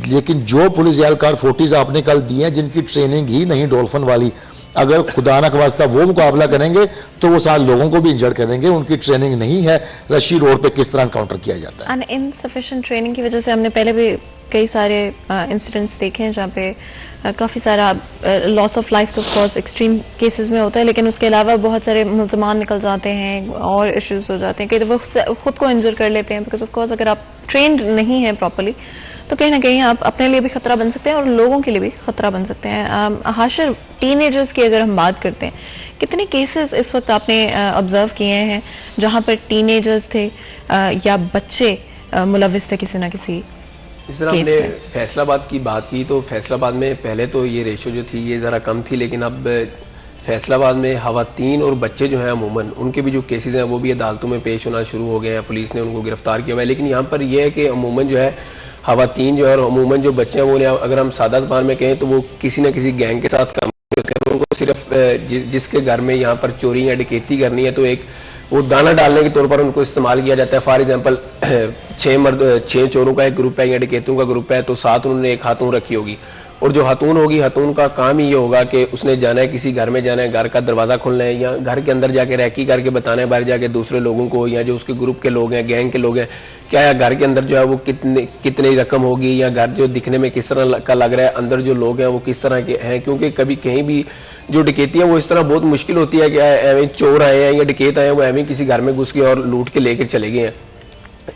लेकिन जो पुलिस एहलकार 40 आपने कल दिए हैं जिनकी ट्रेनिंग ही नहीं डॉल्फिन वाली, अगर खुदा न खास्ता वो मुकाबला करेंगे तो वो 7 लोगों को भी इंजर्ड करेंगे। उनकी ट्रेनिंग नहीं है रशी रोड पे किस तरह काउंटर किया जाता है। इनसफिशिएंट ट्रेनिंग की वजह से हमने पहले भी कई सारे इंसिडेंट्स देखे हैं जहाँ पे काफ़ी सारा लॉस ऑफ लाइफ तो ऑफकोर्स एक्सट्रीम केसेस में होता है, लेकिन उसके अलावा बहुत सारे मुलजमान निकल जाते हैं और इश्यूज हो जाते हैं। कई दफ़ा वो खुद को इंजर कर लेते हैं बिकॉज ऑफकोर्स अगर आप ट्रेंड नहीं हैं प्रॉपरली तो कहीं ना कहीं आप अपने लिए भी खतरा बन सकते हैं और लोगों के लिए भी खतरा बन सकते हैं। हाशिर, टीनेजर्स की अगर हम बात करते हैं, कितने केसेस इस वक्त आपने ऑब्जर्व किए हैं जहां पर टीनेजर्स थे या बच्चे मुलविस थे किसी ना किसी? इस तरह हमने फैसलाबाद की बात की तो फैसलाबाद में पहले तो ये रेशो जो थी ये ज़रा कम थी, लेकिन अब फैसलाबाद में खवातीन और बच्चे जो हैं अमूमन उनके भी जो केसेस हैं वो भी अदालतों में पेश होना शुरू हो गए हैं। पुलिस ने उनको गिरफ्तार किया हुआ है। लेकिन यहाँ पर यह है कि अमूमन जो है खवातीन जो है और अमूमन जो बच्चे हैं वो अगर हम सादा ज़बान में कहें तो वो किसी न किसी गैंग के साथ काम करते हैं। उनको सिर्फ जिसके घर में यहाँ पर चोरी या डकैती करनी है तो एक वो दाना डालने के तौर पर उनको इस्तेमाल किया जाता है। फॉर एग्जांपल 6 चोरों का एक ग्रुप है या डकैतों का ग्रुप है तो साथ उन्होंने एक हाथून रखी होगी और जो हाथून होगी, हाथून का काम ही ये होगा कि उसने जाना है किसी घर में, जाना है घर का दरवाजा खोलना है या घर के अंदर जाके रैकी करके बताना है बाहर जाके दूसरे लोगों को या जो उसके ग्रुप के लोग हैं, गैंग के लोग हैं, क्या है घर के अंदर जो है वो कितनी रकम होगी या घर जो दिखने में किस तरह का लग रहा है, अंदर जो लोग हैं वो किस तरह के हैं। क्योंकि कभी कहीं भी जो डकैती है वो इस तरह बहुत मुश्किल होती है कि एवं चोर आए हैं या डकैत आए हैं वो एवं किसी घर में घुस के और लूट के लेकर चले गए हैं।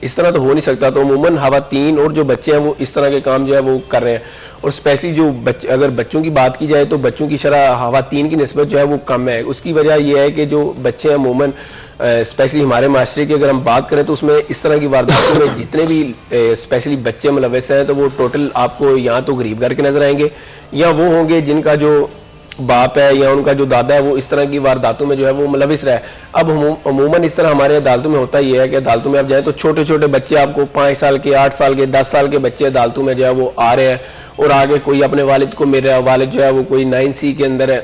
इस तरह तो हो नहीं सकता। तो अमूमन खवातीन और जो बच्चे हैं वो इस तरह के काम जो है वो कर रहे हैं। और स्पेशली जो बच्चे, अगर बच्चों की बात की जाए तो बच्चों की शरह खवातीन की निस्बत जो है वो कम है। उसकी वजह यह है कि जो बच्चे हैं अमूमन स्पेशली हमारे माशरे की अगर हम बात करें तो उसमें इस तरह की वारदातों में जितने भी स्पेशली बच्चे मुलविस हैं तो वो टोटल आपको या तो गरीब घर के नजर आएंगे या वो होंगे जिनका जो बाप है या उनका जो दादा है वो इस तरह की वारदातों में जो है वो मुलविस रहा है। अब अमूमन इस तरह हमारे अदालतों में होता ही है कि अदालतों में आप जाए तो छोटे छोटे बच्चे, आपको 5 साल के, 8 साल के, 10 साल के बच्चे अदालतों में जो है वो आ रहे हैं और आगे कोई अपने वालिद को, मेरा वालिद जो है वो कोई 9C के अंदर है,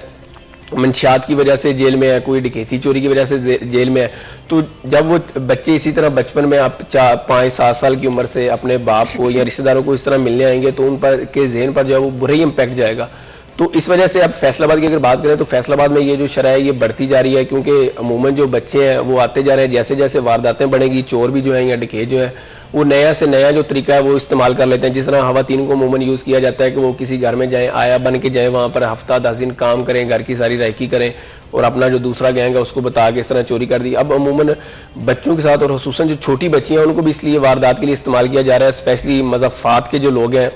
मंशियात की वजह से जेल में है, कोई डकैती चोरी की वजह से जेल में है। तो जब वो बच्चे इसी तरह बचपन में आप 5-7 साल की उम्र से अपने बाप को या रिश्तेदारों को इस तरह मिलने आएंगे तो उन पर के जहन पर जो है वो बुरा ही इम्पैक्ट जाएगा। तो इस वजह से अब फैसलाबाद की अगर बात करें तो फैसलाबाद में ये जो शरह है ये बढ़ती जा रही है, क्योंकि अमूमन जो बच्चे हैं वो आते जा रहे हैं, जैसे जैसे वारदातें बढ़ेंगी, चोर भी जो है या डकैत जो है वो नया से नया जो तरीका है वो इस्तेमाल कर लेते हैं। जिस तरह खवातीन को अमूमन यूज़ किया जाता है कि वो किसी घर में जाएं, आया बन के जाएं, वहाँ पर हफ्ता 10 दिन काम करें, घर की सारी रायकी करें और अपना जो दूसरा गैंग है उसको बता के इस तरह चोरी कर दी। अब अमूमन बच्चों के साथ और खुसूसन जो छोटी बच्ची हैं उनको भी इसलिए वारदात के लिए इस्तेमाल किया जा रहा है। स्पेशली मज़ाफ़ात के जो लोग हैं,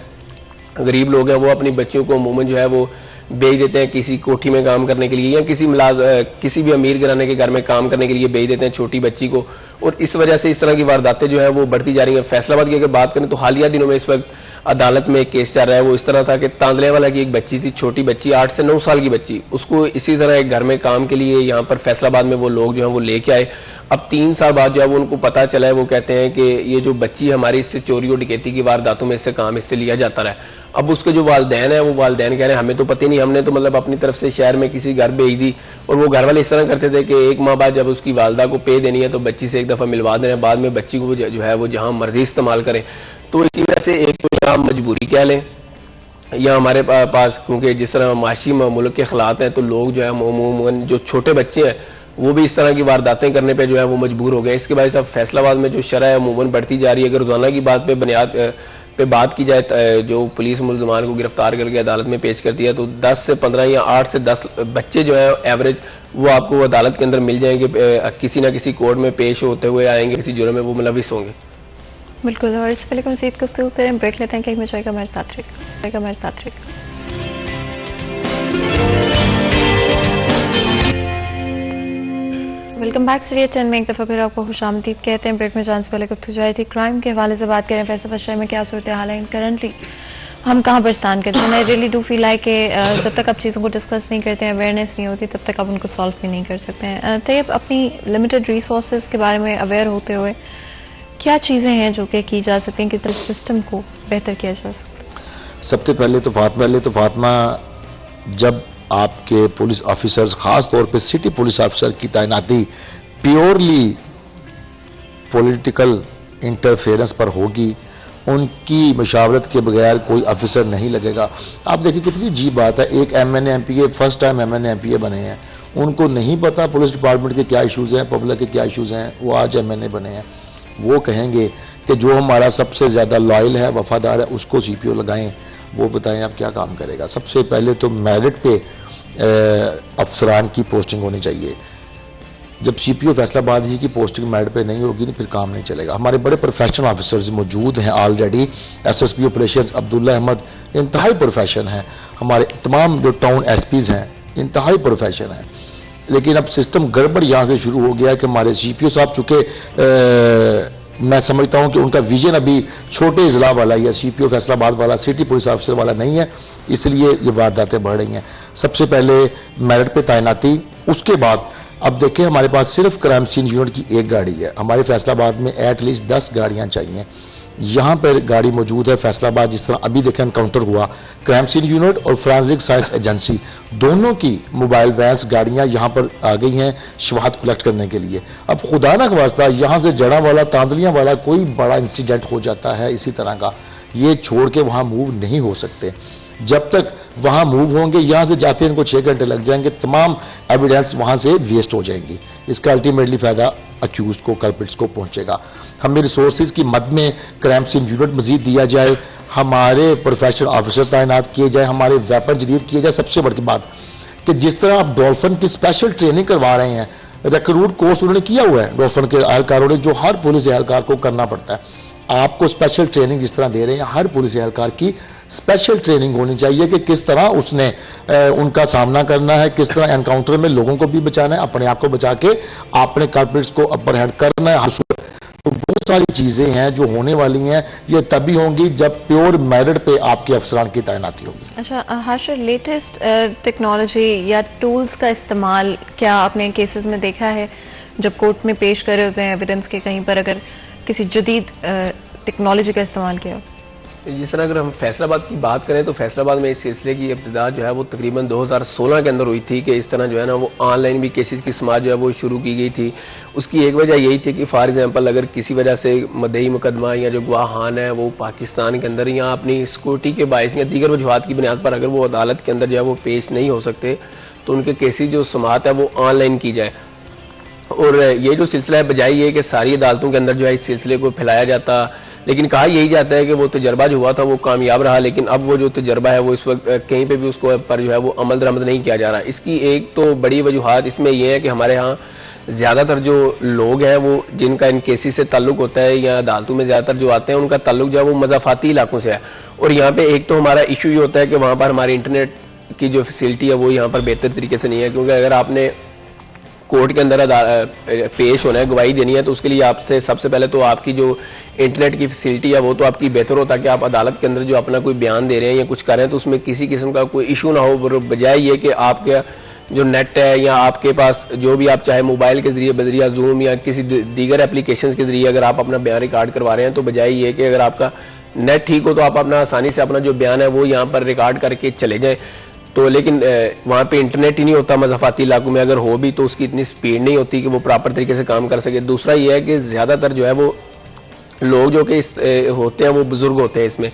गरीब लोग हैं, वो अपनी बच्चियों को अमूमन जो है वो भेज देते हैं किसी कोठी में काम करने के लिए या किसी भी अमीर घराने के घर में काम करने के लिए भेज देते हैं छोटी बच्ची को, और इस वजह से इस तरह की वारदातें जो है वो बढ़ती जा रही हैं। फैसलाबाद की अगर बात करें तो हालिया दिनों में इस वक्त अदालत में एक केस चल रहा है। वो इस तरह था कि तांदलेवाला की एक बच्ची थी, छोटी बच्ची, 8 से 9 साल की बच्ची, उसको इसी तरह एक घर में काम के लिए यहाँ पर फैसलाबाद में वो लोग जो है वो लेके आए। अब 3 साल बाद जो है वो उनको पता चला है, वो कहते हैं कि ये जो बच्ची हमारी इससे चोरी और डकैती की वारदातों में इससे काम इससे लिया जाता रहा है। अब उसके जो वालदैन है वो वालदैन कह रहे हैं हमें तो पता ही नहीं, हमने तो मतलब अपनी तरफ से शहर में किसी घर भेज दी। और वो घर वाले इस तरह करते थे कि 1 माह बाद जब उसकी वालदा को पे देनी है तो बच्ची से एक दफ़ा मिलवा देना, बाद में बच्ची को जो है वो जहाँ मर्जी इस्तेमाल करें। तो इसी वजह से एक तो यहाँ मजबूरी कह लें या हमारे पास, क्योंकि जिस तरह माशी मुल्क के हालात हैं तो लोग जो है अमूमन जो छोटे बच्चे हैं वो भी इस तरह की वारदातें करने पे जो है वो मजबूर हो गए। इसके वजह से अब फैसलाबाद में जो शरह है अमूमन बढ़ती जा रही है। अगर रोजाना की बात पे बात की जाए जो पुलिस मुल्ज़मान को गिरफ्तार करके अदालत में पेश करती है तो 10 से 15 या 8 से 10 बच्चे जो है एवरेज वो आपको अदालत के अंदर मिल जाएंगे, किसी ना किसी कोर्ट में पेश होते हुए आएंगे, किसी जुर्म में वो मुलविस होंगे। बिल्कुल। और इससे पहले मज़ीद गुफ्तगू करें, ब्रेक लेते हैं, कहीं में जाएगा हमारे साथ रहेगा। वेलकम बैक सीरियल 10 में एक दफ़ा फिर आपको खुशामदीद कहते हैं। ब्रेक में जाने से पहले गुफ्तगू जारी थी क्राइम के हवाले से बात करें, फैसलाबाद शहर में क्या सूरत हाल है करंटली, हम कहाँ पर स्टैंड करते हैं। I really do feel like कि जब तक आप चीज़ों को डिस्कस नहीं करते हैं, अवेयरनेस नहीं होती, तब तक आप उनको सॉल्व भी नहीं कर सकते हैं। तब अपनी लिमिटेड रिसोर्सेज के बारे में अवेयर होते हुए क्या चीज़ें हैं जो कि की जा सकती हैं, किस तरह सिस्टम को बेहतर किया जा सकता है? सबसे पहले तो फातिमा जब आपके पुलिस ऑफिसर्स, खास तौर पे सिटी पुलिस ऑफिसर की तैनाती प्योरली पॉलिटिकल इंटरफेरेंस पर होगी, उनकी मशावरत के बगैर कोई ऑफिसर नहीं लगेगा। आप देखिए कितनी अजीब बात है, एक MNA MPA first time MNA MPA बने हैं, उनको नहीं पता पुलिस डिपार्टमेंट के क्या इश्यूज़ हैं, पब्लिक के क्या इश्यूज़ हैं, वो आज MNA बने हैं। वो कहेंगे कि जो हमारा सबसे ज़्यादा लॉयल है, वफादार है, उसको CPO लगाएं। वो बताएं आप क्या काम करेगा। सबसे पहले तो मेरिट पे अफसरान की पोस्टिंग होनी चाहिए। जब CPO फैसलाबाद जी की पोस्टिंग मेरिट पे नहीं होगी फिर काम नहीं चलेगा। हमारे बड़े प्रोफेशनल ऑफिसर्स मौजूद हैं already. SSP operations Abdullah Ahmed इंतहाई प्रोफेशन है, हमारे तमाम जो टाउन SPs हैं इंतहाई प्रोफेशन है। लेकिन अब सिस्टम गड़बड़ यहाँ से शुरू हो गया है कि हमारे CPO साहब चूंकि मैं समझता हूं कि उनका विजन अभी छोटे जिला वाला या CPO फैसलाबाद वाला, सिटी पुलिस ऑफिसर वाला नहीं है, इसलिए ये वारदातें बढ़ रही हैं। सबसे पहले मेरिट पे तैनाती, उसके बाद अब देखिए हमारे पास सिर्फ क्राइम सीन यूनिट की एक गाड़ी है, हमारे फैसलाबाद में एटलीस्ट 10 गाड़ियां चाहिए। यहां पर गाड़ी मौजूद है फैसलाबाद, जिस तरह अभी देखें एनकाउंटर हुआ, क्राइम सीन यूनिट और फोरेंसिक साइंस एजेंसी दोनों की मोबाइल वैन्स गाड़ियां यहां पर आ गई हैं शवाहद कलेक्ट करने के लिए। अब खुदा ना वास्ता यहां से जड़ा वाला, तांदलियां वाला कोई बड़ा इंसिडेंट हो जाता है इसी तरह का, ये छोड़ के वहां मूव नहीं हो सकते। जब तक वहां मूव होंगे, यहां से जाते इनको 6 घंटे लग जाएंगे, तमाम एविडेंस वहां से वेस्ट हो जाएंगी। इसका अल्टीमेटली फायदा अक्यूज को, कल्प्रिट्स को पहुंचेगा। हमें रिसोर्सेज की मद में क्राइम सीन यूनिट मजीद दिया जाए, हमारे प्रोफेशनल ऑफिसर तैनात किए जाए, हमारे वेपन जदीद किए जाए। सबसे बड़ी बात कि जिस तरह आप डॉल्फिन की स्पेशल ट्रेनिंग करवा रहे हैं रिक्रूट कोर्स उन्होंने किया हुआ है डॉफन के एहलकारों ने, जो हर पुलिस एहलकार को करना पड़ता है। आपको स्पेशल ट्रेनिंग जिस तरह दे रहे हैं, हर पुलिस एहलकार की स्पेशल ट्रेनिंग होनी चाहिए कि किस तरह उसने उनका सामना करना है, किस तरह एनकाउंटर में लोगों को भी बचाना है, अपने आप को बचा के अपने कल्प्रिट्स को अपर हैंड करना है। तो बहुत सारी चीजें हैं जो होने वाली हैं, ये तभी होंगी जब प्योर मेरिट पे आपके अफसरान की तैनाती होगी। अच्छा हाशिर, लेटेस्ट टेक्नोलॉजी या टूल्स का इस्तेमाल क्या आपने केसेस में देखा है जब कोर्ट में पेश कर रहे होते हैं एविडेंस के, कहीं पर अगर किसी जदीद टेक्नोलॉजी का इस्तेमाल किया? जिस तरह अगर हम फैसलाबाद की बात करें तो फैसलाबाद में इस सिलसिले की इब्तिदा जो है वो तकरीबन 2016 के अंदर हुई थी कि इस तरह जो है ना वो ऑनलाइन भी केसेस की समाअत जो है वो शुरू की गई थी। उसकी एक वजह यही थी कि फॉर एग्जांपल अगर किसी वजह से मदई मुकदमा या जो गवाहान है वो पाकिस्तान के अंदर या अपनी सिक्योरिटी के बायस या दीगर वजूहात की बुनियाद पर अगर वो अदालत के अंदर जो है वो पेश नहीं हो सकते तो उनके केसेस जो समाअत है वो ऑनलाइन की जाए। और ये जो सिलसिला है बजाय ये कि सारी अदालतों के अंदर जो है इस सिलसिले को फैलाया जाता, लेकिन कहा यही जाता है कि वो तजर्बा जो हुआ था वो कामयाब रहा, लेकिन अब वो जो तजर्बा है वो इस वक्त कहीं पे भी उसको पर जो है वो अमल दरामद नहीं किया जा रहा। इसकी एक तो बड़ी वजूहात इसमें यह है कि हमारे यहाँ ज़्यादातर जो लोग हैं वो जिनका इन केसेस से ताल्लुक होता है या अदालतों में ज़्यादातर जो आते हैं उनका ताल्लुक जो है वो मज़ाफ़ाती इलाकों से है। और यहाँ पे एक तो हमारा इशू ये होता है कि वहाँ पर हमारी इंटरनेट की जो फैसिलिटी है वो यहाँ पर बेहतर तरीके से नहीं है, क्योंकि अगर आपने कोर्ट के अंदर पेश होना है, गवाही देनी है, तो उसके लिए आपसे सबसे पहले तो आपकी जो इंटरनेट की फैसिलिटी है वो तो आपकी बेहतर हो, ताकि आप अदालत के अंदर जो अपना कोई बयान दे रहे हैं या कुछ कर रहे हैं तो उसमें किसी किस्म का कोई इशू ना हो। बजाय ये कि आपके जो नेट है या आपके पास जो भी आप चाहे मोबाइल के जरिए बजरिया जूम या किसी दीगर एप्लीकेशन के जरिए अगर आप अपना बयान रिकॉर्ड करवा रहे हैं, तो बजाय ये कि अगर आपका नेट ठीक हो तो आप अपना आसानी से अपना जो बयान है वो यहाँ पर रिकॉर्ड करके चले जाएं। तो लेकिन वहाँ पे इंटरनेट ही नहीं होता, मज़ाफ़ाती इलाकों में अगर हो भी तो उसकी इतनी स्पीड नहीं होती कि वो प्रॉपर तरीके से काम कर सके। दूसरा ये है कि ज़्यादातर जो है वो लोग जो कि होते हैं वो बुजुर्ग होते हैं इसमें,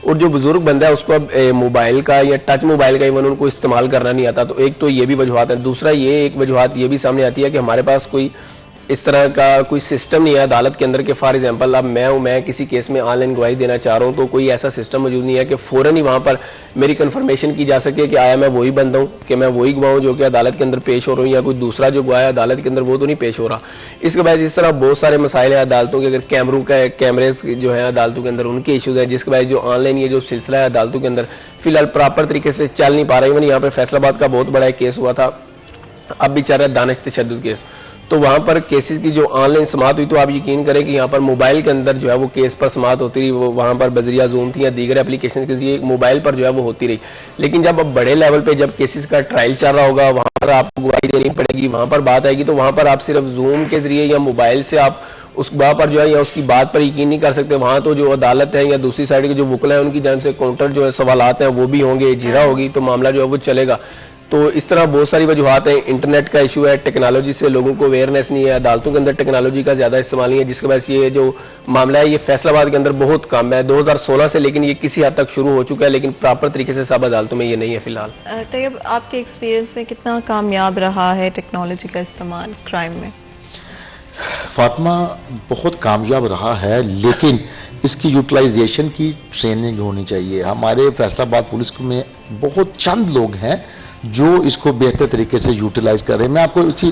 और जो बुजुर्ग बंदा है उसको अब मोबाइल का या टच मोबाइल का इवन उनको इस्तेमाल करना नहीं आता। तो एक तो ये भी वजूहत है। दूसरा ये एक वजूहत ये भी सामने आती है कि हमारे पास कोई इस तरह का कोई सिस्टम नहीं है अदालत के अंदर के फॉर एग्जांपल अब मैं किसी केस में ऑनलाइन गवाही देना चाह रहा हूं तो कोई ऐसा सिस्टम मौजूद नहीं है कि फौरन ही वहां पर मेरी कंफर्मेशन की जा सके कि आया मैं वही बंदा हूं, कि मैं वही गवाह हूं जो कि अदालत के अंदर पेश हो रहा हूं, या कोई दूसरा जो गवाह है अदालत के अंदर वो तो नहीं पेश हो रहा। इसके बाद इस तरह बहुत सारे मसाइल हैं अदालतों के, अगर कैमरेज जो है अदालतों के अंदर उनके इशूज हैं, जिसके बाद जो ऑनलाइन ये जो सिलसिला है अदालतों के अंदर फिलहाल प्रॉपर तरीके से चल नहीं पा रहा। इवन यहाँ पर फैसलाबाद का बहुत बड़ा एक केस हुआ था, अब भी चल रहा है दानिश तशद्दुद केस, तो वहां पर केसेस की जो ऑनलाइन समाअत हुई तो आप यकीन करें कि यहाँ पर मोबाइल के अंदर जो है वो केस पर समाअत होती रही, वो वहां पर बजरिया जूम थी या दीगर एप्लीकेशन के जरिए मोबाइल पर जो है वो होती रही। लेकिन जब अब बड़े लेवल पे जब केसेस का ट्रायल चल रहा होगा वहां पर आपको गवाही देनी पड़ेगी, वहां पर बात आएगी, तो वहां पर आप सिर्फ जूम के जरिए या मोबाइल से आप उस वहां पर जो है या उसकी बात पर यकीन नहीं कर सकते। वहां तो जो अदालत है या दूसरी साइड के जो वकला है उनकी जानिब से काउंटर जो है सवालात हैं वो भी होंगे, जिरा होगी, तो मामला जो है वो चलेगा। तो इस तरह बहुत सारी वजूहत हैं। इंटरनेट का इशू है, टेक्नोलॉजी से लोगों को अवेयरनेस नहीं है, अदालतों के अंदर टेक्नोलॉजी का ज्यादा इस्तेमाल नहीं है, जिसकी वजह से ये जो मामला है ये फैसलाबाद के अंदर बहुत कम है 2016 से, लेकिन ये किसी हद तक शुरू हो चुका है, लेकिन प्रॉपर तरीके से सब अदालतों में ये नहीं है फिलहाल। तैयब, आपके एक्सपीरियंस में कितना कामयाब रहा है टेक्नोलॉजी का इस्तेमाल क्राइम में? फातिमा, बहुत कामयाब रहा है, लेकिन इसकी यूटिलाइजेशन की ट्रेनिंग होनी चाहिए। हमारे फैसलाबाद पुलिस में बहुत चंद लोग हैं जो इसको बेहतर तरीके से यूटिलाइज कर रहे हैं। मैं आपको इसकी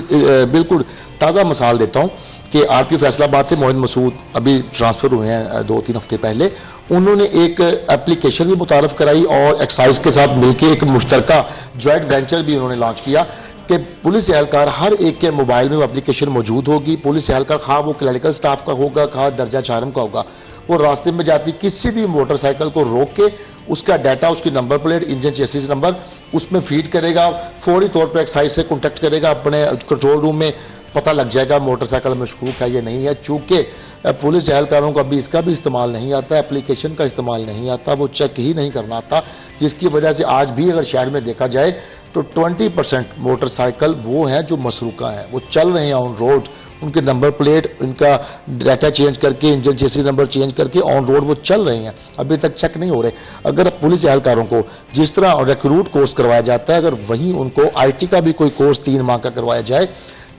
बिल्कुल ताज़ा मिसाल देता हूं कि आरपी फैसलाबाद से मोहिन मसूद अभी ट्रांसफर हुए हैं 2-3 हफ्ते पहले, उन्होंने एक एप्लीकेशन भी मुतारफ कराई और एक्साइज के साथ मिलकर एक मुश्तरका जॉइंट वेंचर भी उन्होंने लॉन्च किया कि पुलिस एहलकार हर एक के मोबाइल में वो एप्लीकेशन मौजूद होगी। पुलिस एहलकार खा वो क्लरिकल स्टाफ का होगा, खा दर्जा चारम का होगा, वो रास्ते में जाती किसी भी मोटरसाइकिल को रोक के उसका डाटा, उसकी number plate, engine chassis number उसमें फीड करेगा, फौरी तौर पर एक्साइज से कॉन्टैक्ट करेगा, अपने कंट्रोल रूम में पता लग जाएगा मोटरसाइकिल मशकूक है या नहीं है। चूंकि पुलिस एहलकारों को अभी इसका भी इस्तेमाल नहीं आता, एप्लीकेशन का इस्तेमाल नहीं आता, वो चेक ही नहीं करना आता, जिसकी वजह से आज भी अगर शहर में देखा जाए तो 20% मोटरसाइकिल वो हैं जो मसरूका हैं, वो चल रहे हैं ऑन रोड, उनके नंबर प्लेट, उनका डाटा चेंज करके, इंजन चेसिस नंबर चेंज करके ऑन रोड वो चल रहे हैं, अभी तक चेक नहीं हो रहे। अगर पुलिस एहलकारों को जिस तरह रिक्रूट कोर्स करवाया जाता है, अगर वहीं उनको आईटी का भी कोई कोर्स 3 माह का करवाया जाए,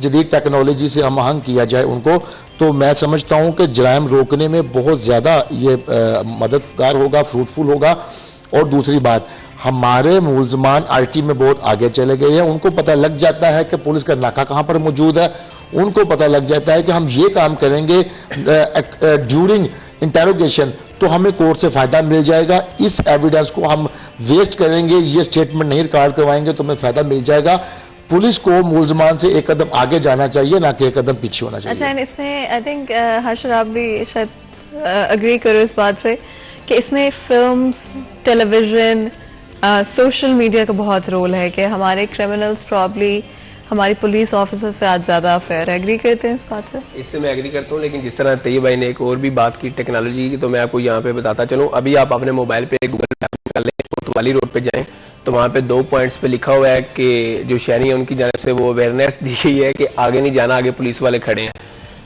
जदीद टेक्नोलॉजी से हम आहंग किया जाए उनको, तो मैं समझता हूं कि जराइम रोकने में बहुत ज़्यादा ये मददगार होगा, फ्रूटफुल होगा। और दूसरी बात, हमारे मुलजमान आईटी में बहुत आगे चले गए हैं। उनको पता लग जाता है कि पुलिस का नाका कहां पर मौजूद है, उनको पता लग जाता है कि हम ये काम करेंगे ड्यूरिंग इंटेरोगेशन तो हमें कोर्ट से फायदा मिल जाएगा, इस एविडेंस को हम वेस्ट करेंगे, ये स्टेटमेंट नहीं रिकॉर्ड करवाएंगे तो हमें फायदा मिल जाएगा। पुलिस को मुलजमान से एक कदम आगे जाना चाहिए, ना कि एक कदम पीछे होना चाहिए। अच्छा, इसमें आई थिंक हर्षर आप भी शायद अग्री करो इस बात से कि इसमें फिल्म्स, टेलीविजन, सोशल मीडिया का बहुत रोल है कि हमारे क्रिमिनल्स प्रॉब्ली हमारी पुलिस ऑफिसर से आज ज्यादा अफेयर है। एग्री करते हैं इस बात से? इससे मैं एग्री करता हूँ, लेकिन जिस तरह तैयब भाई ने एक और भी बात की टेक्नोलॉजी की, तो मैं आपको यहाँ पे बताता चलूँ। अभी आप अपने मोबाइल पे गूगल मैप निकाल लें, कोतवाली रोड पे जाएं तो वहाँ पे 2 पॉइंट्स पे लिखा हुआ है कि जो शहरी है उनकी जानब से वो अवेयरनेस दी गई है कि आगे नहीं जाना, आगे पुलिस वाले खड़े हैं।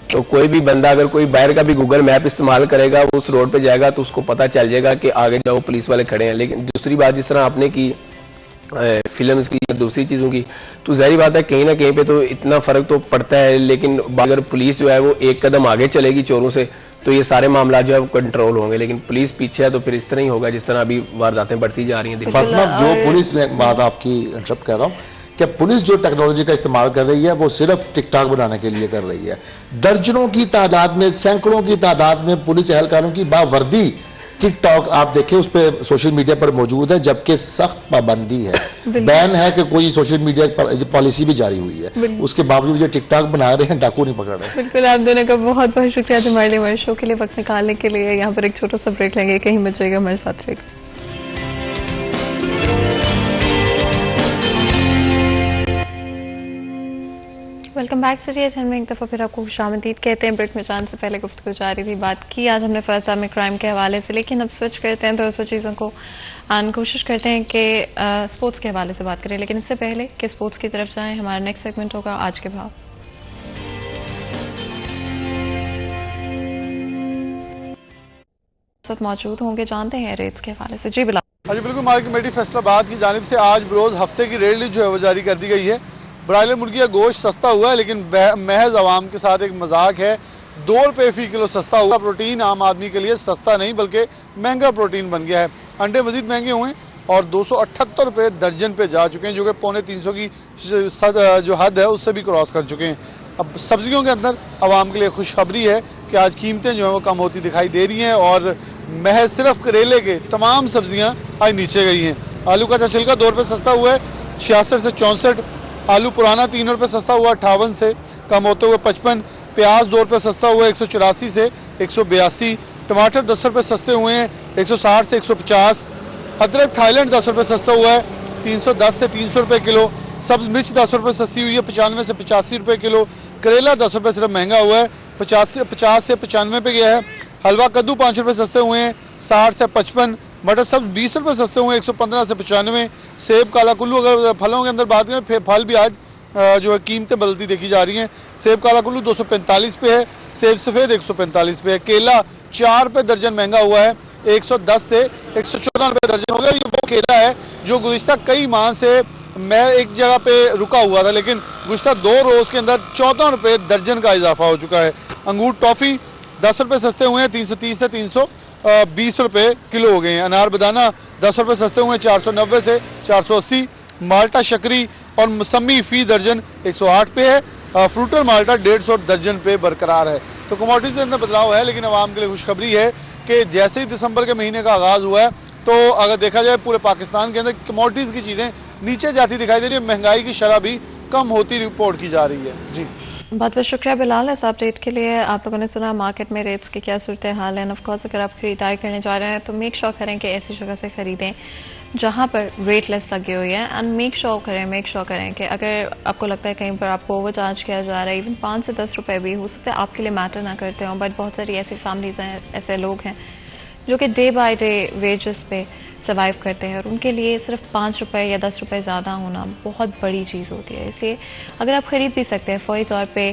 तो कोई भी बंदा अगर कोई बाहर का भी गूगल मैप इस्तेमाल करेगा, वो उस रोड पे जाएगा तो उसको पता चल जाएगा कि आगे जाओ पुलिस वाले खड़े हैं। लेकिन दूसरी बात जिस तरह आपने की फिल्म्स की या दूसरी चीजों की, तो जाहिर बात है कहीं ना कहीं पे तो इतना फर्क तो पड़ता है, लेकिन अगर पुलिस जो है वो एक कदम आगे चलेगी चोरों से तो ये सारे मामला जो है वो कंट्रोल होंगे। लेकिन पुलिस पीछे है तो फिर इस तरह ही होगा जिस तरह अभी वारदातें बढ़ती जा रही हैं। फातिमा, जो पुलिस में बात आपकी इंटरप्ट कर रहा हूं कि पुलिस जो टेक्नोलॉजी का इस्तेमाल कर रही है वो सिर्फ टिकटॉक बनाने के लिए कर रही है। दर्जनों की तादाद में, सैकड़ों की तादाद में पुलिस एहलकारों की बावर्दी टिकटॉक आप देखें उस पर सोशल मीडिया पर मौजूद है, जबकि सख्त पाबंदी है, बैन है कि कोई सोशल मीडिया पॉलिसी भी जारी हुई है, उसके बावजूद ये टिकटॉक बना रहे हैं, डाकू नहीं पकड़ रहे। बिल्कुल, आप दोनों का बहुत बहुत शुक्रिया हमारे शो के लिए वक्त निकालने के लिए। यहाँ पर एक छोटा सा ब्रेक लेंगे, कहीं मत जाइएगा, हमारे साथ रहेगा। वेलकम बैक सीरियस में एक दफ़ा फिर आपको खुशामदीद कहते हैं। ब्रेक में जाने से पहले गुफ्तगू जारी थी, बात की आज हमने फर्स्ट में क्राइम के हवाले से, लेकिन अब स्विच करते हैं दूसरी चीज़ों को और कोशिश करते हैं कि स्पोर्ट्स के हवाले से बात करें। लेकिन इससे पहले कि स्पोर्ट्स की तरफ जाएं, हमारा नेक्स्ट सेगमेंट होगा आज के भाव। साथ मौजूद होंगे, जानते हैं रेट्स के हवाले से। जी बिल्कुल। हाँ जी बिल्कुल, मार्केट कमेटी फैसलाबाद की जानिब से आज बरोज हफ्ते की रेट लिस्ट जो है वो जारी कर दी गई है। ब्रायलर मुर्गी का गोश्त सस्ता हुआ है, लेकिन महज आवाम के साथ एक मजाक है। 2 रुपए फी किलो सस्ता हुआ। प्रोटीन आम आदमी के लिए सस्ता नहीं बल्कि महंगा प्रोटीन बन गया है। अंडे मजीद महंगे हुए और 278 रुपए दर्जन पे जा चुके हैं, जो कि 250 की जो हद है उससे भी क्रॉस कर चुके हैं। अब सब्जियों के अंदर आवाम के लिए खुशखबरी है कि आज कीमतें जो है वो कम होती दिखाई दे रही हैं और महज सिर्फ करेले के तमाम सब्जियां आज नीचे गई हैं। आलू का छिलका 2 रुपए सस्ता हुआ है 66 से 64। आलू पुराना 3 रुपए सस्ता हुआ 58 से कम होते हुए 55। प्याज 2 रुपए सस्ता हुआ 184 से 182। टमाटर 10 रुपए सस्ते हुए हैं 160 से 150। अदरक थाईलैंड 10 रुपए सस्ता हुआ है 310 से 300 रुपए किलो। सब्ज मिर्च 10 रुपए सस्ती हुई है 95 से 85 रुपए किलो। करेला 10 रुपए सिर्फ महंगा हुआ है 50 से 95 पे गया है। हलवा कद्दू 5 रुपए सस्ते हुए हैं 60 से 55। मटर सब्ज 20 रुपए सस्ते हुए 115 से 95। सेब काला कुल्लू, अगर फलों के अंदर बात करें फल भी आज जो है कीमतें बदलती देखी जा रही हैं। सेब काला कुल्लू 245 पे है, सेब सफेद 145 पे है। केला 4 रुपए दर्जन महंगा हुआ है 110 से 114 रुपए दर्जन हो गया। ये वो केला है जो गुज़िश्ता कई माह से मैं एक जगह पे रुका हुआ था, लेकिन गुज़िश्ता 2 रोज के अंदर 14 रुपए दर्जन का इजाफा हो चुका है। अंगूर टॉफी 10 रुपए सस्ते हुए हैं 330 से 320 रुपए किलो हो गए हैं। अनार बदाना 10 रुपए सस्ते हुए हैं 490 से 480। माल्टा शक्करी और मौसमी फी दर्जन 108 पे है। फ्रूटर माल्टा 150 दर्जन पे बरकरार है। तो कमोडिटी के अंदर बदलाव है, लेकिन आवाम के लिए खुशखबरी है कि जैसे ही दिसंबर के महीने का आगाज हुआ है तो अगर देखा जाए पूरे पाकिस्तान के अंदर कमोडिटीज की चीजें नीचे जाती दिखाई दे रही है। महंगाई की शरह भी कम होती रिपोर्ट की जा रही है। जी बहुत बहुत शुक्रिया बिलाल इस अपडेट के लिए। आप लोगों ने सुना मार्केट में रेट्स की क्या सूरत हाल है। ऑफ कोर्स अगर आप खरीदारी करने जा रहे हैं तो मेक श्योर करें कि ऐसी जगह से खरीदें जहां पर रेट लेस लगी हुई है। एंड मेक श्योर करें कि अगर आपको लगता है कहीं पर आपको ओवर चार्ज किया जा रहा है, इवन 5 से 10 रुपए भी हो सकते हैं आपके लिए मैटर ना करते हों, बट बहुत सारी ऐसी फैमिलीज हैं, ऐसे लोग हैं जो कि डे बाय डे वेजेस पे सर्वाइव करते हैं और उनके लिए सिर्फ 5 रुपए या 10 रुपए ज़्यादा होना बहुत बड़ी चीज़ होती है। इसलिए अगर आप खरीद भी सकते हैं फौरी तौर पे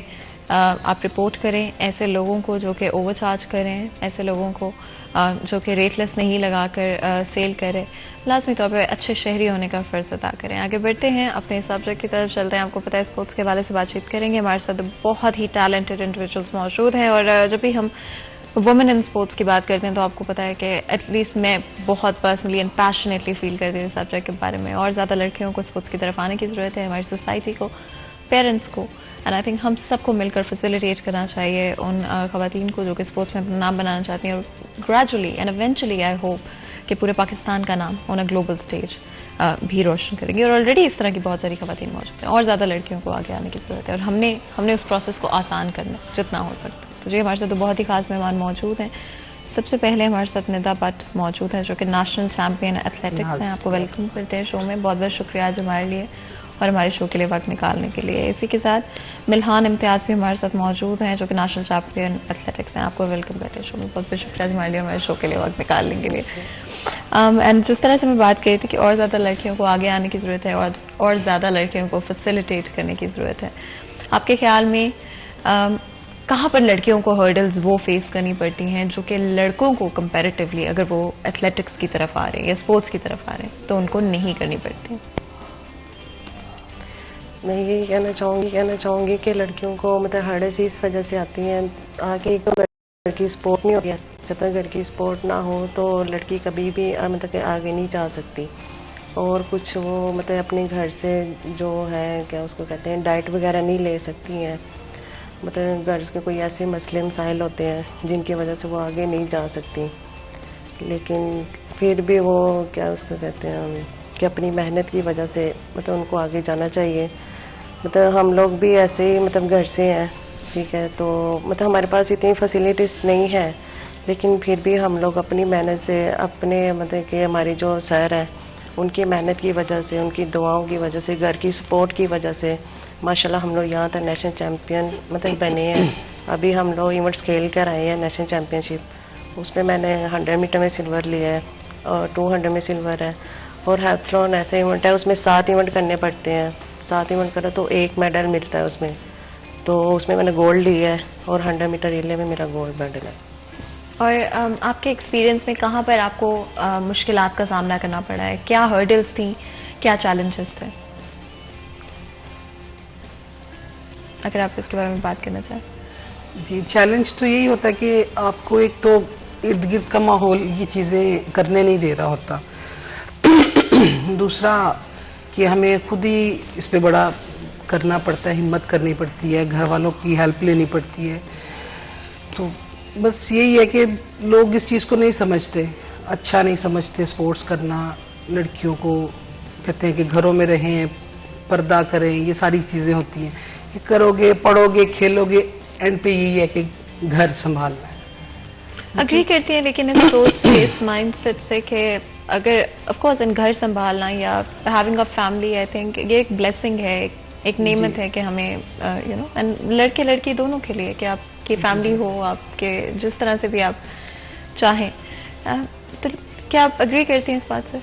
आप रिपोर्ट करें ऐसे लोगों को जो कि ओवर चार्ज करें, ऐसे लोगों को जो कि रेटलेस नहीं लगाकर सेल करें। लाजमी तौर पे अच्छे शहरी होने का फ़र्ज़ अदा करें। आगे बढ़ते हैं, अपने सब्जेक्ट की तरफ चलते हैं। आपको पता है स्पोर्ट्स के हवाले से बातचीत करेंगे। हमारे साथ बहुत ही टैलेंटेड इंडिविजुअल्स मौजूद हैं और जब भी हम वुमेन इन स्पोर्ट्स की बात करते हैं तो आपको पता है कि एटलीस्ट मैं बहुत पर्सनली एंड पैशनेटली फील करती हूँ इस सब्जेक्ट के बारे में, और ज़्यादा लड़कियों को स्पोर्ट्स की तरफ आने की ज़रूरत है, हमारी सोसाइटी को, पेरेंट्स को, एंड आई थिंक हम सबको मिलकर फैसिलिटेट करना चाहिए उन खवातीन को जो कि स्पोर्ट्स में अपना नाम बनाना चाहती हैं, और gradually and eventually I hope कि पूरे पाकिस्तान का नाम ऑन अ ग्लोबल स्टेज भी रोशन करेंगे। और ऑलरेडी इस तरह की बहुत सारी खवातीन मौजूद हैं, और ज़्यादा लड़कियों को आगे आने की ज़रूरत है, और हमने उस प्रोसेस को आसान करना जितना हो सकता है। तो जी हमारे साथ तो बहुत ही खास मेहमान मौजूद हैं। सबसे पहले हमारे साथ निदा भट्ट मौजूद हैं जो कि नेशनल चैंपियन एथलेटिक्स हैं। आपको वेलकम करते हैं शो में, बहुत बहुत शुक्रिया आज हमारे लिए और हमारे शो के लिए वक्त निकालने के लिए। इसी के साथ मिल्हान इम्तियाज भी हमारे साथ मौजूद हैं जो कि नेशनल चैंपियन एथलेटिक्स हैं। आपको वेलकम करते हैं शो में, बहुत बहुत शुक्रिया हमारे लिए हमारे शो के लिए वक्त निकालने के लिए। एंड जिस तरह से मैं बात करी थी कि और ज़्यादा लड़कियों को आगे आने की ज़रूरत है और ज़्यादा लड़कियों को फैसिलिटेट करने की ज़रूरत है, आपके ख्याल में कहाँ पर लड़कियों को हर्डल्स वो फेस करनी पड़ती हैं जो कि लड़कों को कंपैरेटिवली अगर वो एथलेटिक्स की तरफ आ रहे हैं या स्पोर्ट्स की तरफ आ रहे हैं तो उनको नहीं करनी पड़ती? मैं यही कहना चाहूँगी कि लड़कियों को मतलब हर्डल्स इस वजह से आती हैं, आगे एक तो घर की सपोर्ट नहीं होती है, जब तक घर की सपोर्ट ना हो तो लड़की कभी भी मतलब कि आगे नहीं जा सकती। और कुछ वो मतलब अपने घर से जो है क्या उसको कहते हैं डाइट वगैरह नहीं ले सकती हैं, मतलब घर के कोई ऐसे मसले मसाइल होते हैं जिनकी वजह से वो आगे नहीं जा सकती, लेकिन फिर भी वो क्या उसको कहते हैं कि अपनी मेहनत की वजह से मतलब उनको आगे जाना चाहिए। मतलब हम लोग भी ऐसे ही मतलब घर से हैं, ठीक है, तो मतलब हमारे पास इतनी फैसिलिटीज़ नहीं है, लेकिन फिर भी हम लोग अपनी मेहनत से अपने मतलब कि हमारी जो सर है उनकी मेहनत की वजह से, उनकी दुआओं की वजह से, घर की सपोर्ट की वजह से माशाल्लाह हम लोग यहाँ तक नेशनल चैम्पियन मतलब बने हैं। अभी हम लोग इवेंट्स खेल कर आए हैं नेशनल चैम्पियनशिप, उसमें मैंने 100 मीटर में सिल्वर लिया है और 200 में सिल्वर है, और हैथलॉन ऐसा इवेंट है उसमें 7 इवेंट करने पड़ते हैं, 7 इवेंट करो तो 1 मेडल मिलता है उसमें, तो उसमें मैंने गोल्ड लिया है और 100 मीटर रिले में मेरा गोल्ड मेडल है। और आपके एक्सपीरियंस में कहाँ पर आपको मुश्किलात का सामना करना पड़ा है, क्या हर्डल्स थी, क्या चैलेंजेस थे, अगर आप इसके बारे में बात करना चाहें? जी, चैलेंज तो यही होता है कि आपको एक तो इर्द गिर्द का माहौल ये चीज़ें करने नहीं दे रहा होता, दूसरा कि हमें खुद ही इस पे बड़ा करना पड़ता है, हिम्मत करनी पड़ती है, घर वालों की हेल्प लेनी पड़ती है। तो बस यही है कि लोग इस चीज़ को नहीं समझते, अच्छा नहीं समझते स्पोर्ट्स करना। लड़कियों को कहते हैं कि घरों में रहें, पर्दा करें, ये सारी चीज़ें होती हैं कि करोगे, पढ़ोगे, खेलोगे, एंड पे यही है कि घर संभालना है। अग्री करती हैं, लेकिन इस सोच से, इस माइंडसेट से कि अगर ऑफ कोर्स इन घर संभालना या having a family, I think ये एक ब्लेसिंग है, एक नेमत है कि हमें यू नो, एंड लड़के लड़की दोनों के लिए कि आपकी फैमिली हो, आपके जिस तरह से भी आप चाहें, तो क्या आप अग्री करती हैं इस बात से?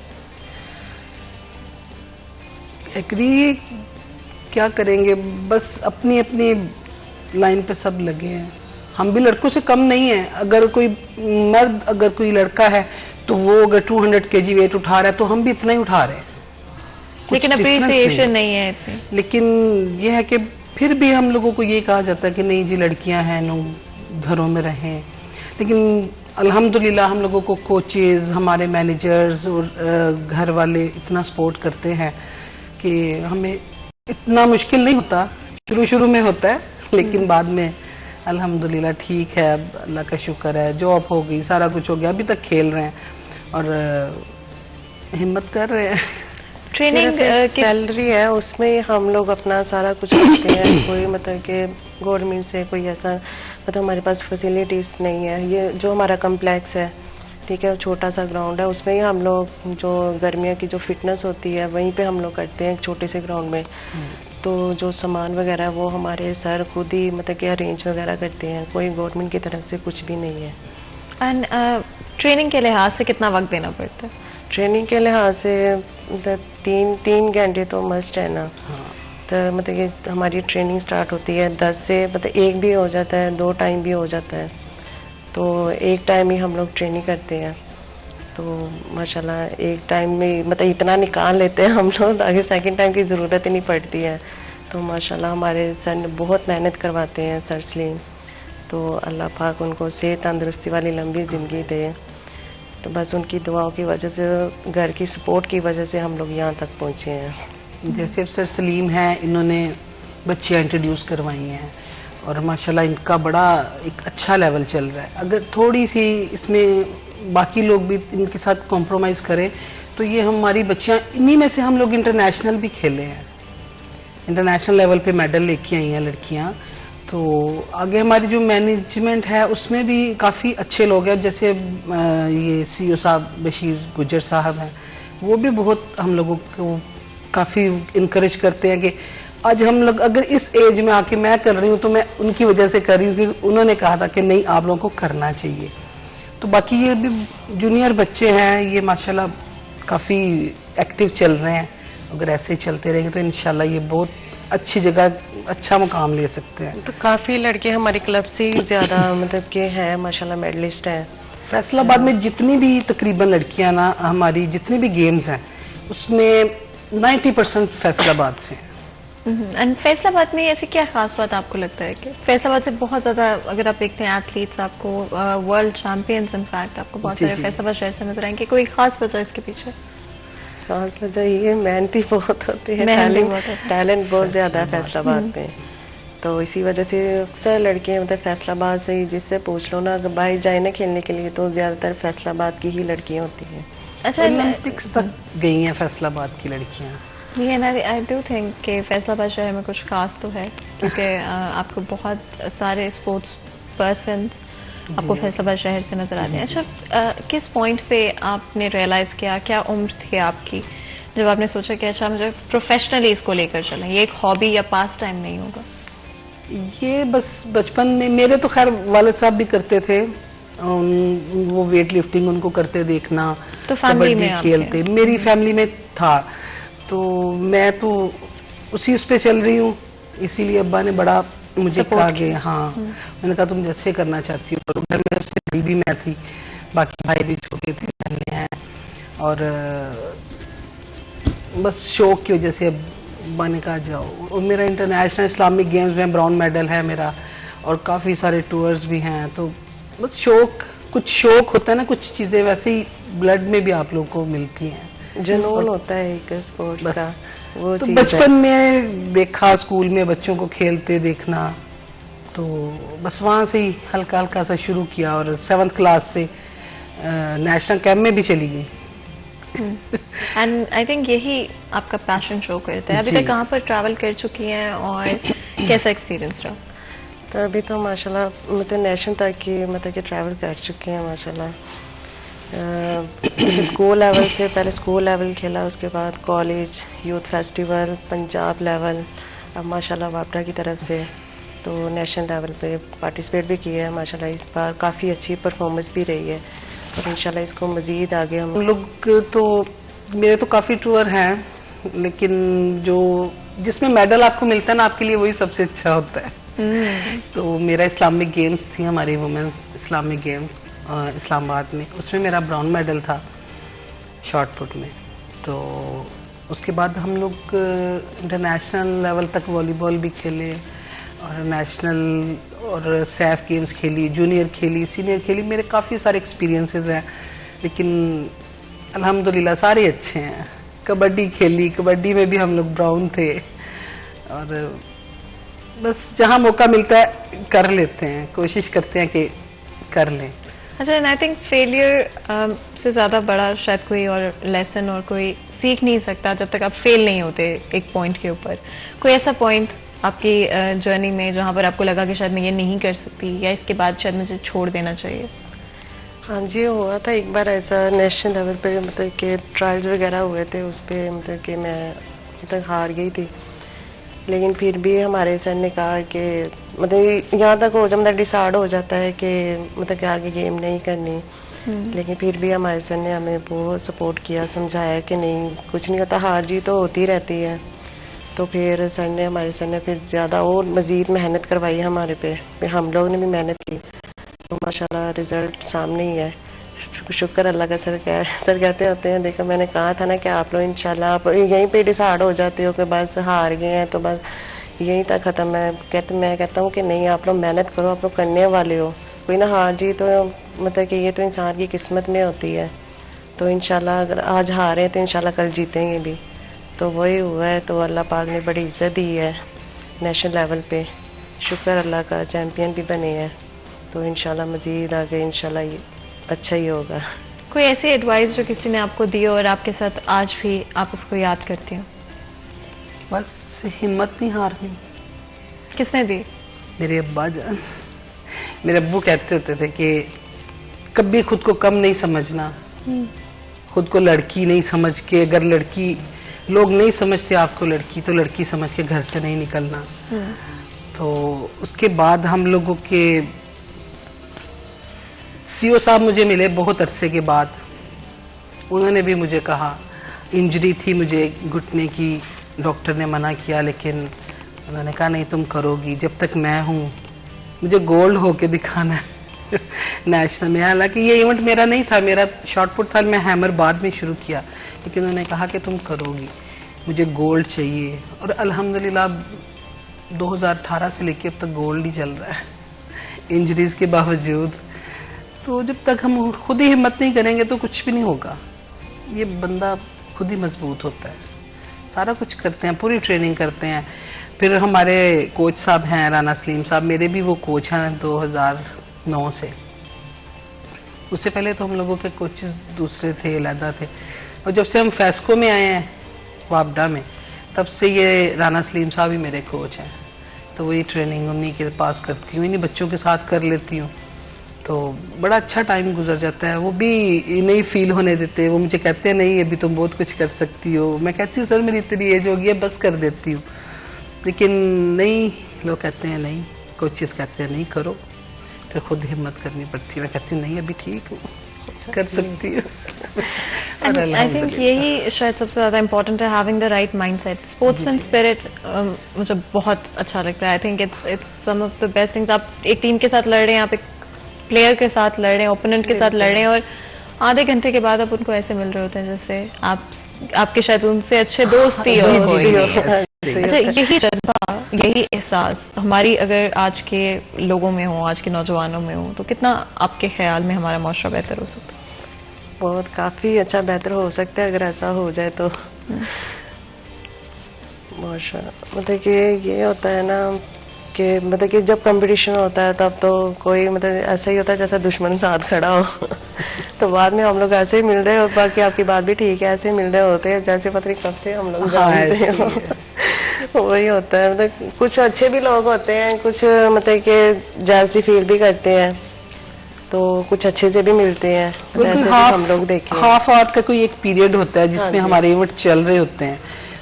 एग्री क्या करेंगे, बस अपनी अपनी लाइन पे सब लगे हैं। हम भी लड़कों से कम नहीं है, अगर कोई मर्द, अगर कोई लड़का है तो वो अगर 200 kg वेट उठा रहा है तो हम भी इतना ही उठा रहे हैं, लेकिन अप्रिसिएशन नहीं है इतनी। लेकिन ये है कि फिर भी हम लोगों को ये कहा जाता है कि नहीं जी लड़कियां हैं, लोग घरों में रहें, लेकिन अल्हम्दुलिल्लाह हम लोगों को कोचेज, हमारे मैनेजर्स और घर वाले इतना सपोर्ट करते हैं कि हमें इतना मुश्किल नहीं होता। शुरू में होता है, लेकिन बाद में अल्हम्दुलिल्लाह ठीक है, अब अल्लाह का शुक्र है, जॉब हो गई, सारा कुछ हो गया, अभी तक खेल रहे हैं और हिम्मत कर रहे हैं। ट्रेनिंग की सैलरी है उसमें हम लोग अपना सारा कुछ करते हैं, कोई मतलब कि गवर्नमेंट से कोई ऐसा मतलब हमारे पास फैसिलिटीज़ नहीं है। ये जो हमारा कम्प्लेक्स है, ठीक है, छोटा सा ग्राउंड है, उसमें ही हम लोग जो गर्मियों की जो फिटनेस होती है वहीं पे हम लोग करते हैं, एक छोटे से ग्राउंड में। तो जो सामान वगैरह वो हमारे सर खुद ही मतलब कि अरेंज वगैरह करते हैं, कोई गवर्नमेंट की तरफ से कुछ भी नहीं है। एंड ट्रेनिंग के लिहाज से कितना वक्त देना पड़ता है? ट्रेनिंग के लिहाज से मतलब 3 घंटे तो मस्ट है ना। तो मतलब कि हमारी ट्रेनिंग स्टार्ट होती है 10 से, मतलब 1 भी हो जाता है, 2 टाइम भी हो जाता है, तो 1 टाइम ही हम लोग ट्रेनिंग करते हैं। तो माशाल्लाह 1 टाइम में मतलब इतना निकाल लेते हैं हम लोग, आगे सेकंड टाइम की ज़रूरत ही नहीं पड़ती है। तो माशाल्लाह हमारे सर ने बहुत मेहनत करवाते हैं, सर सलीम, तो अल्लाह पाक उनको सेहत तंदुरुस्ती वाली लंबी ज़िंदगी दे। तो बस उनकी दुआओं की वजह से, घर की सपोर्ट की वजह से हम लोग यहाँ तक पहुँचे हैं। जैसे अफसर सलीम हैं, इन्होंने बच्चियाँ इंट्रोड्यूस करवाई हैं और माशाल्लाह इनका बड़ा एक अच्छा लेवल चल रहा है। अगर थोड़ी सी इसमें बाकी लोग भी इनके साथ कॉम्प्रोमाइज़ करें तो ये हमारी बच्चियाँ, इन्हीं में से हम लोग इंटरनेशनल भी खेले हैं, इंटरनेशनल लेवल पे मेडल लेके आई हैं लड़कियाँ। तो आगे हमारी जो मैनेजमेंट है उसमें भी काफ़ी अच्छे लोग हैं, जैसे ये सीईओ साहब बशीर गुज्जर साहब हैं, वो भी बहुत हम लोगों को काफ़ी इनकरेज करते हैं कि आज हम लोग अगर इस एज में आके मैं कर रही हूँ तो मैं उनकी वजह से कर रही हूँ कि उन्होंने कहा था कि नहीं आप लोगों को करना चाहिए। तो बाकी ये भी जूनियर बच्चे हैं, ये माशाल्लाह काफ़ी एक्टिव चल रहे हैं। अगर ऐसे ही चलते रहेंगे तो इंशाल्लाह ये बहुत अच्छी जगह, अच्छा मुकाम ले सकते हैं। तो काफ़ी लड़के हमारे क्लब से ही ज़्यादा मतलब के हैं माशाल्लाह मेडलिस्ट हैं। फैसलाबाद में जितनी भी तकरीबन लड़कियां ना, हमारी जितनी भी गेम्स हैं उसमें 90% फैसलाबाद से हैं। एंड फैसलाबाद में ऐसी क्या खास बात आपको लगता है कि फैसलाबाद से बहुत ज़्यादा, अगर आप देखते हैं एथलीट्स आपको वर्ल्ड चैंपियंस इनफैक्ट आपको बहुत जी, सारे जी। फैसलाबाद शहर से नजर आएंगे, कोई खास वजह इसके पीछे? खास वजह ये मेहनती बहुत होती है, मेहनती बहुत होती है। टैलेंट बहुत ज़्यादा है फैसलाबाद में। तो इसी वजह से अक्सर लड़के मतलब फैसलाबाद से ही, जिससे पूछ लो ना, अगर बाहर जाए ना खेलने के लिए तो ज़्यादातर फैसलाबाद की ही लड़कियाँ होती हैं। अच्छा, ओलंपिक्स तक गई हैं फैसलाबाद की लड़कियां। ये ना, आई डू थिंक कि फैसलाबाद शहर में कुछ खास तो है, क्योंकि आपको बहुत सारे स्पोर्ट्स पर्सन आपको फैसलाबाद शहर से नजर आते हैं। अच्छा, किस पॉइंट पे आपने रियलाइज किया, क्या उम्र थी आपकी जब आपने सोचा कि अच्छा मुझे प्रोफेशनली इसको लेकर चलें, ये एक हॉबी या पास टाइम नहीं होगा? ये बस बचपन में, मेरे तो खैर वालिद साहब भी करते थे, वो वेट लिफ्टिंग उनको करते देखना, तो फैमिली में कबड्डी खेलते, मेरी फैमिली में था, तो मैं तो उसी उस पे चल रही हूँ, इसीलिए अब्बा ने बड़ा मुझे Support कहा कि किया। हाँ, मैंने कहा तुम जैसे करना चाहती हो। घर में सबसे बड़ी भी मैं थी, बाकी भाई भी छोटे थे, बहनें हैं, और बस शौक की वजह से अब्बा ने कहा जाओ। और मेरा इंटरनेशनल इस्लामिक गेम्स में ब्राउन मेडल है मेरा, और काफ़ी सारे टूर्स भी हैं। तो बस शौक, कुछ शौक होता है ना, कुछ चीज़ें वैसे ही ब्लड में भी आप लोगों को मिलती हैं, जुनून होता है एक स्पोर्ट्स बस। का, वो तो चीज़ है। बचपन में देखा स्कूल में बच्चों को खेलते देखना, तो बस वहाँ से ही हल्का हल्का सा शुरू किया, और 7th क्लास से नेशनल कैंप में भी चली गई। एंड आई थिंक यही आपका पैशन शो करता है। अभी जी। तक कहाँ पर ट्रैवल कर चुकी हैं और कैसा एक्सपीरियंस रहा? तो अभी तो माशाल्लाह मतलब नेशनल तक की मतलब कि ट्रैवल कर चुके हैं माशाल्लाह। स्कूल लेवल से, पहले स्कूल लेवल खेला, उसके बाद college, youth festival, Punjab level, अब माशाल्लाह वापडा की तरफ से तो नेशनल लेवल पे पार्टिसिपेट भी किया है। माशाल्लाह इस बार काफ़ी अच्छी परफॉर्मेंस भी रही है, और इंशाल्लाह इसको मज़ीद आगे हम हम लोग तो, मेरे तो काफ़ी टूर हैं, लेकिन जो जिसमें मेडल आपको मिलता है ना, आपके लिए वही सबसे अच्छा होता है। तो मेरा इस्लामिक गेम्स थी, हमारी वुमेन्स इस्लामिक गेम्स इस्लामाबाद में, उसमें मेरा ब्राउन मेडल था शॉर्ट पुट में। तो उसके बाद हम लोग इंटरनेशनल लेवल तक वॉलीबॉल भी खेले, और नेशनल और सैफ गेम्स खेली, जूनियर खेली, सीनियर खेली, मेरे काफ़ी सारे एक्सपीरियंसेस हैं, लेकिन अल्हम्दुलिल्लाह सारे अच्छे हैं। कबड्डी खेली, कबड्डी में भी हम लोग ब्राउन थे, और बस जहाँ मौका मिलता है कर लेते हैं, कोशिश करते हैं कि कर लें। अच्छा, एंड आई थिंक फेलियर से ज़्यादा बड़ा शायद कोई और लेसन और कोई सीख नहीं सकता जब तक आप फेल नहीं होते एक पॉइंट के ऊपर। कोई ऐसा पॉइंट आपकी जर्नी में जहाँ पर आपको लगा कि शायद मैं ये नहीं कर सकती, या इसके बाद शायद मुझे छोड़ देना चाहिए? हाँ जी, हुआ था एक बार ऐसा नेशनल लेवल पे, मतलब कि ट्रायल्स वगैरह हुए थे, उस पर मतलब कि मैं मतलब हार गई थी, लेकिन फिर भी हमारे सर ने कहा कि मतलब यहाँ तक हो, जब मतलब डिसाइड हो जाता है कि मतलब कि आगे गेम नहीं करनी, लेकिन फिर भी हमारे सर ने हमें बहुत सपोर्ट किया, समझाया कि नहीं कुछ नहीं होता, हार जीत तो होती रहती है। तो फिर हमारे सर ने फिर ज़्यादा और मज़ीद मेहनत करवाई हमारे पे, फिर हम लोग ने भी मेहनत की, तो माशाल्लाह रिजल्ट सामने ही है। शुक्र अल्लाह का। सर कहते होते हैं, देखो मैंने कहा था ना कि आप लोग इंशाल्लाह आप यहीं पे डिसाइड हो जाते हो कि बस हार गए हैं तो बस यहीं तक ख़त्म। मैं कहता हूँ कि नहीं, आप लोग मेहनत करो, आप लोग करने वाले हो। कोई ना हार जी तो मतलब कि ये तो इंसान की किस्मत में होती है। तो इंशाल्लाह अगर आज हारे तो इंशाल्लाह कल जीतेंगे भी। तो वही हुआ है। तो अल्लाह पाक ने बड़ी इज्जत दी है नेशनल लेवल पे। शुक्र अल्लाह का, चैम्पियन भी बने हैं। तो इंशाल्लाह मज़ीद आगे इंशाल्लाह ये अच्छा ही होगा। कोई ऐसी एडवाइस जो किसी ने आपको दी हो और आपके साथ आज भी आप उसको याद करती हो? बस हिम्मत नहीं हारनी। किसने दी? मेरे अब्बा जान। मेरे अब्बू कहते होते थे कि कभी खुद को कम नहीं समझना, खुद को लड़की नहीं समझ के, अगर लड़की लोग नहीं समझते आपको लड़की, तो लड़की समझ के घर से नहीं निकलना। तो उसके बाद हम लोगों के सीओ साहब मुझे मिले बहुत अरसे के बाद। उन्होंने भी मुझे कहा, इंजरी थी मुझे घुटने की, डॉक्टर ने मना किया, लेकिन उन्होंने कहा नहीं तुम करोगी, जब तक मैं हूँ मुझे गोल्ड होके दिखाना है नेशनल में। हालांकि ये इवेंट मेरा नहीं था, मेरा शॉटपुट था, मैं हैमर बाद में शुरू किया, लेकिन उन्होंने कहा कि तुम करोगी, मुझे गोल्ड चाहिए। और अल्हम्दुलिल्लाह 2018 से लेके अब तक गोल्ड ही चल रहा है इंजरीज के बावजूद। तो जब तक हम खुद ही हिम्मत नहीं करेंगे तो कुछ भी नहीं होगा। ये बंदा खुद ही मजबूत होता है। सारा कुछ करते हैं, पूरी ट्रेनिंग करते हैं। फिर हमारे कोच साहब हैं राना सलीम साहब, मेरे भी वो कोच हैं 2009 से। उससे पहले तो हम लोगों के कोचेस दूसरे थे, अलहदा थे। और जब से हम फेस्को में आए हैं वापडा में, तब से ये राना सलीम साहब ही मेरे कोच हैं। तो वही ट्रेनिंग उन्हीं के पास करती हूँ, इन्हीं बच्चों के साथ कर लेती हूँ। तो बड़ा अच्छा टाइम गुजर जाता है। वो भी नहीं फील होने देते, वो मुझे कहते हैं नहीं अभी तुम बहुत कुछ कर सकती हो। मैं कहती हूँ सर मेरी इतनी एज हो गई है, बस कर देती हूँ, लेकिन नहीं, लोग कहते हैं नहीं, कोचेस कहते हैं नहीं करो, फिर खुद हिम्मत करनी पड़ती है। मैं कहती हूँ नहीं अभी ठीक हूँ, कर सकती हूँ। आई थिंक यही शायद सबसे ज्यादा इम्पोर्टेंट है, having the right mindset, sportsman spirit. मुझे बहुत अच्छा लगता है। I think it's some of the best things. आप एक टीम के साथ लड़ रहे हैं, आप एक प्लेयर के साथ लड़ रहे हैं, ओपोनेंट के साथ लड़ रहे हैं, और आधे घंटे के बाद आप उनको ऐसे मिल रहे होते हैं जैसे आपके शायद उनसे अच्छे दोस्त ही हो। अच्छा, यही जज्बा, यही एहसास हमारी अगर आज के लोगों में हो, आज के नौजवानों में हो, तो कितना आपके ख्याल में हमारा माशरा बेहतर हो सकता है? बहुत काफ़ी अच्छा बेहतर हो सकता है अगर ऐसा हो जाए तो। माशा मतलब कि ये होता है ना कि मतलब कि जब कंपटीशन होता है तब तो कोई मतलब ऐसा ही होता है जैसा दुश्मन साथ खड़ा हो तो बाद में हम लोग ऐसे ही मिल रहे हैं। और बाकी आपकी बात भी ठीक है, ऐसे ही मिल रहे होते हैं जैसे पता नहीं कब से हम लोग जानते हैं। वही होता है, मतलब कुछ अच्छे भी लोग होते हैं, कुछ मतलब कि जैसी फील भी करते हैं, तो कुछ अच्छे से भी मिलते हैं। ऐसे हम लोग देखें हाफ आवर का कोई एक पीरियड होता है जिसमें हमारे इवेंट चल रहे होते हैं,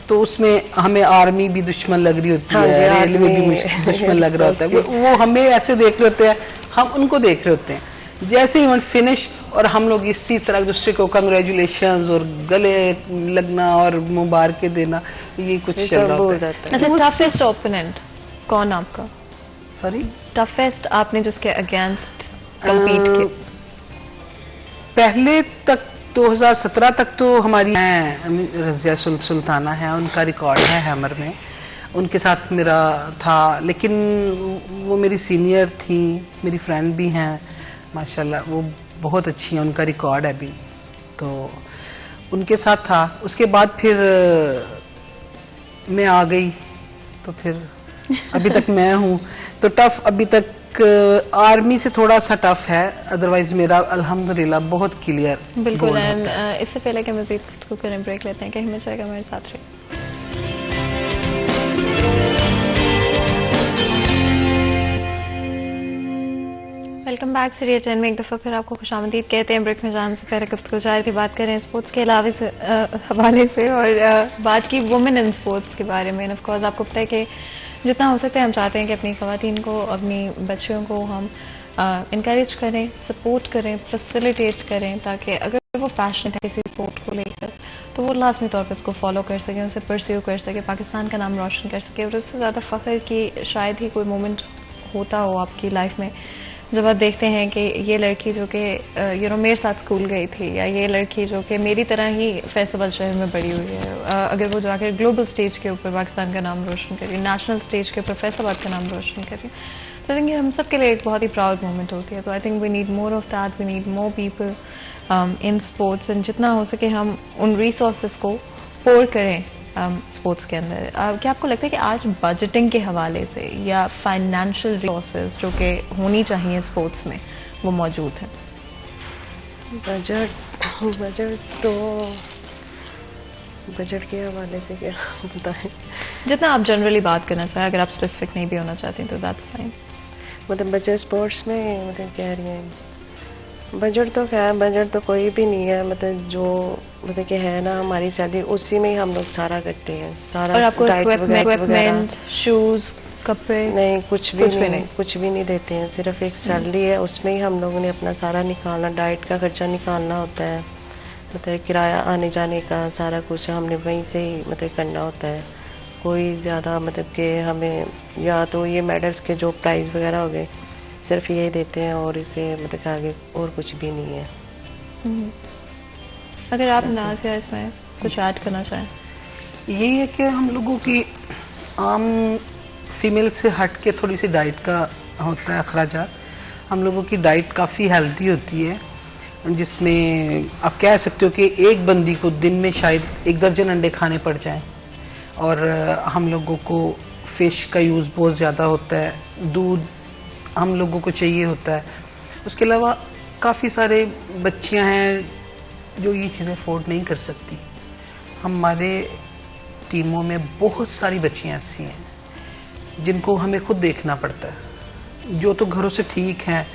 तो उसमें हमें आर्मी भी दुश्मन लग रही होती है, रेलवे भी दुश्मन लग रहा होता है। वो हमें ऐसे देख रहे होते हैं, हम उनको देख रहे होते हैं। जैसे इवेंट फिनिश और हम लोग इसी तरह दूसरे को कंग्रेचुलेशंस और गले लगना और मुबारकें देना, ये कुछ चल रहा होता है। अच्छा, टफेस्ट ओपोनेंट कौन आपका? सॉरी, टफेस्ट आपने जिसके अगेंस्ट कम्पीट किया? पहले तक 2017 तक तो हमारी रजिया सुल्ताना है, उनका रिकॉर्ड है हैमर में, उनके साथ मेरा था। लेकिन वो मेरी सीनियर थी, मेरी फ्रेंड भी हैं माशाल्लाह, वो बहुत अच्छी हैं, उनका रिकॉर्ड है अभी, तो उनके साथ था। उसके बाद फिर मैं आ गई, तो फिर अभी तक मैं हूँ। तो टफ अभी तक आर्मी से थोड़ा सा टफ है, अदरवाइज मेरा अल्हम्दुलिल्लाह बहुत क्लियर। बिल्कुल। एंड इससे पहले कि मजीद गुफ्तगू करें, ब्रेक लेते हैं, कहीं में जाएगा हमारे साथ रहे। Welcome back. सीरियल चैन में एक दफ़ा फिर आपको खुशामदीद कहते हैं। ब्रेक में जाने से पहले गुफ्तगू जारी थी, बात करें स्पोर्ट्स के अलावा से हवाले से, और बात की वुमेन इन स्पोर्ट्स के बारे में। ऑफ कोर्स आपको पता है कि जितना हो सकता है हम चाहते हैं कि अपनी ख़वातीन को, अपनी बच्चियों को हम इनकरेज करें, सपोर्ट करें, फैसिलिटेट करें, ताकि अगर वो पैशनेट है किसी स्पोर्ट को लेकर तो वो लाजमी तौर पर उसको फॉलो कर सकें, उसे परस्यू कर सके, पाकिस्तान का नाम रोशन कर सके। और उससे ज़्यादा फ़ख्र की शायद ही कोई मोमेंट होता हो आपकी लाइफ में जब आप देखते हैं कि ये लड़की जो कि मेरे साथ स्कूल गई थी, या ये लड़की जो कि मेरी तरह ही फैसलाबाद शहर में बड़ी हुई है, अगर वो जाकर ग्लोबल स्टेज के ऊपर पाकिस्तान का नाम रोशन करी, नेशनल स्टेज के ऊपर फैसलाबाद का नाम रोशन करी, तो आई थिंक ये हम सब के लिए एक बहुत ही प्राउड मोमेंट होती है। तो I think we need more of that, we need more people in sports, and जितना हो सके हम उन रिसोर्सेज को पोर करें स्पोर्ट्स के अंदर। क्या आपको लगता है कि आज बजटिंग के हवाले से या फाइनेंशियल रिसोर्सेज जो कि होनी चाहिए स्पोर्ट्स में वो मौजूद है? बजट के हवाले से क्या बताएं? जितना आप जनरली बात करना चाहें, अगर आप स्पेसिफिक नहीं भी होना चाहते तो दैट्स फाइन। मतलब बजट स्पोर्ट्स में मतलब कह रही हैं, बजट तो खैर बजट तो कोई भी नहीं है, मतलब जो मतलब कि है ना हमारी सैलरी उसी में ही हम लोग सारा करते हैं, सारा। और आपको डाइट इक्विपमेंट, शूज, कपड़े? नहीं, कुछ भी नहीं देते हैं, सिर्फ एक सैलरी है, उसमें ही हम लोगों ने अपना सारा निकालना, डाइट का खर्चा निकालना होता है, मतलब किराया आने जाने का सारा कुछ हमने वहीं से ही मतलब करना होता है। कोई ज़्यादा मतलब कि हमें या तो ये मेडल्स के जो प्राइज़ वगैरह हो गए सिर्फ ये देते हैं, और इसे मतलब आगे और कुछ भी नहीं है। अगर आप नाज़िया इसमें कुछ ऐड करना चाहें? यही है कि हम लोगों की आम फीमेल से हट के थोड़ी सी डाइट का होता है अखराजात। हम लोगों की डाइट काफ़ी हेल्दी होती है, जिसमें आप कह सकते हो कि एक बंदी को दिन में शायद 1 दर्जन अंडे खाने पड़ जाएं, और हम लोगों को फिश का यूज़ बहुत ज़्यादा होता है, दूध हम लोगों को चाहिए होता है। उसके अलावा काफ़ी सारे बच्चियां हैं जो ये चीज़ें अफोर्ड नहीं कर सकती। हमारे टीमों में बहुत सारी बच्चियां ऐसी हैं जिनको हमें खुद देखना पड़ता है, जो तो घरों से ठीक हैं,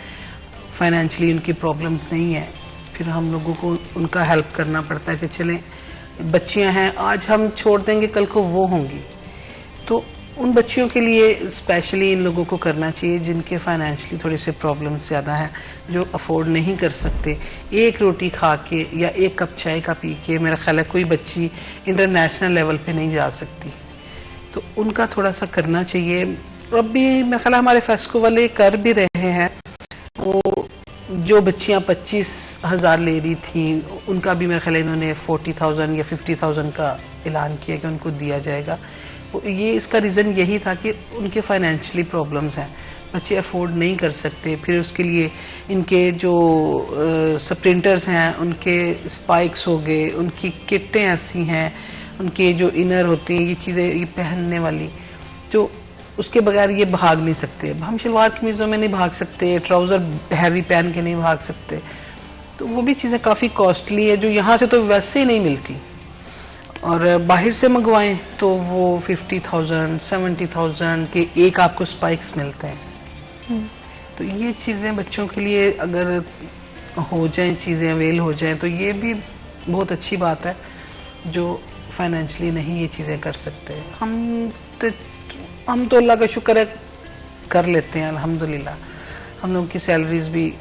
फाइनेंशियली उनकी प्रॉब्लम्स नहीं है, फिर हम लोगों को उनका हेल्प करना पड़ता है कि चलें बच्चियां हैं, आज हम छोड़ देंगे कल को वो होंगी। तो उन बच्चियों के लिए स्पेशली इन लोगों को करना चाहिए जिनके फाइनेंशियली थोड़े से प्रॉब्लम्स ज़्यादा हैं, जो अफोर्ड नहीं कर सकते। एक रोटी खा के या एक कप चाय का पी के मेरा ख्याल है कोई बच्ची इंटरनेशनल लेवल पे नहीं जा सकती, तो उनका थोड़ा सा करना चाहिए। अब भी मेरा ख्याल है हमारे फेस्को वाले कर भी रहे हैं, वो जो बच्चियां 25,000 ले रही थी उनका भी मेरे ख्याल इन्होंने 40,000 या 50,000 का ऐलान किया कि उनको दिया जाएगा। ये इसका रीज़न यही था कि उनके फाइनेंशियली प्रॉब्लम्स हैं, बच्चे अफोर्ड नहीं कर सकते, फिर उसके लिए इनके जो स्प्रिंटर्स हैं उनके स्पाइक्स हो गए, उनकी किटें ऐसी हैं, उनके जो इनर होते हैं ये चीज़ें ये पहनने वाली, तो उसके बगैर ये भाग नहीं सकते। हम शलवार कमीज़ों में नहीं भाग सकते, ट्राउज़र हैवी पहन के नहीं भाग सकते, तो वो भी चीज़ें काफ़ी कॉस्टली है जो यहाँ से तो वैसे ही नहीं मिलती, और बाहर से मंगवाएं तो वो 50,000 70,000 के एक आपको स्पाइक्स मिलते हैं। तो ये चीज़ें बच्चों के लिए अगर हो जाएं, चीज़ें अवेल हो जाएं, तो ये भी बहुत अच्छी बात है जो फाइनेंशियली नहीं ये चीज़ें कर सकते। हम तो अल्लाह का शुक्र है कर लेते हैं अल्हम्दुलिल्लाह, हम लोगों की सैलरीज भी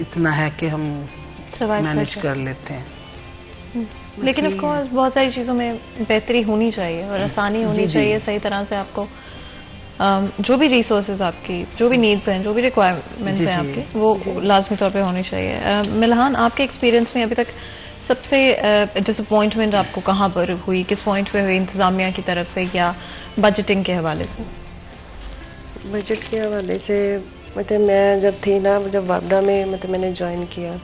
इतना है कि हम मैनेज कर लेते हैं। लेकिन ऑफ कोर्स बहुत सारी चीज़ों में बेहतरी होनी चाहिए और आसानी होनी चाहिए, सही तरह से आपको जो भी रिसोर्सेज आपकी, जो भी नीड्स हैं, जो भी रिक्वायरमेंट्स हैं आपकी, वो लाजमी तौर पे होनी चाहिए। मिल्हान, आपके एक्सपीरियंस में अभी तक सबसे डिसअपॉइंटमेंट आपको कहाँ पर हुई, किस पॉइंट पे हुई, इंतज़ामिया की तरफ से या बजटिंग के हवाले से? बजट के हवाले से मतलब मैं जब थी ना, जब वापडा में मतलब मैंने ज्वाइन किया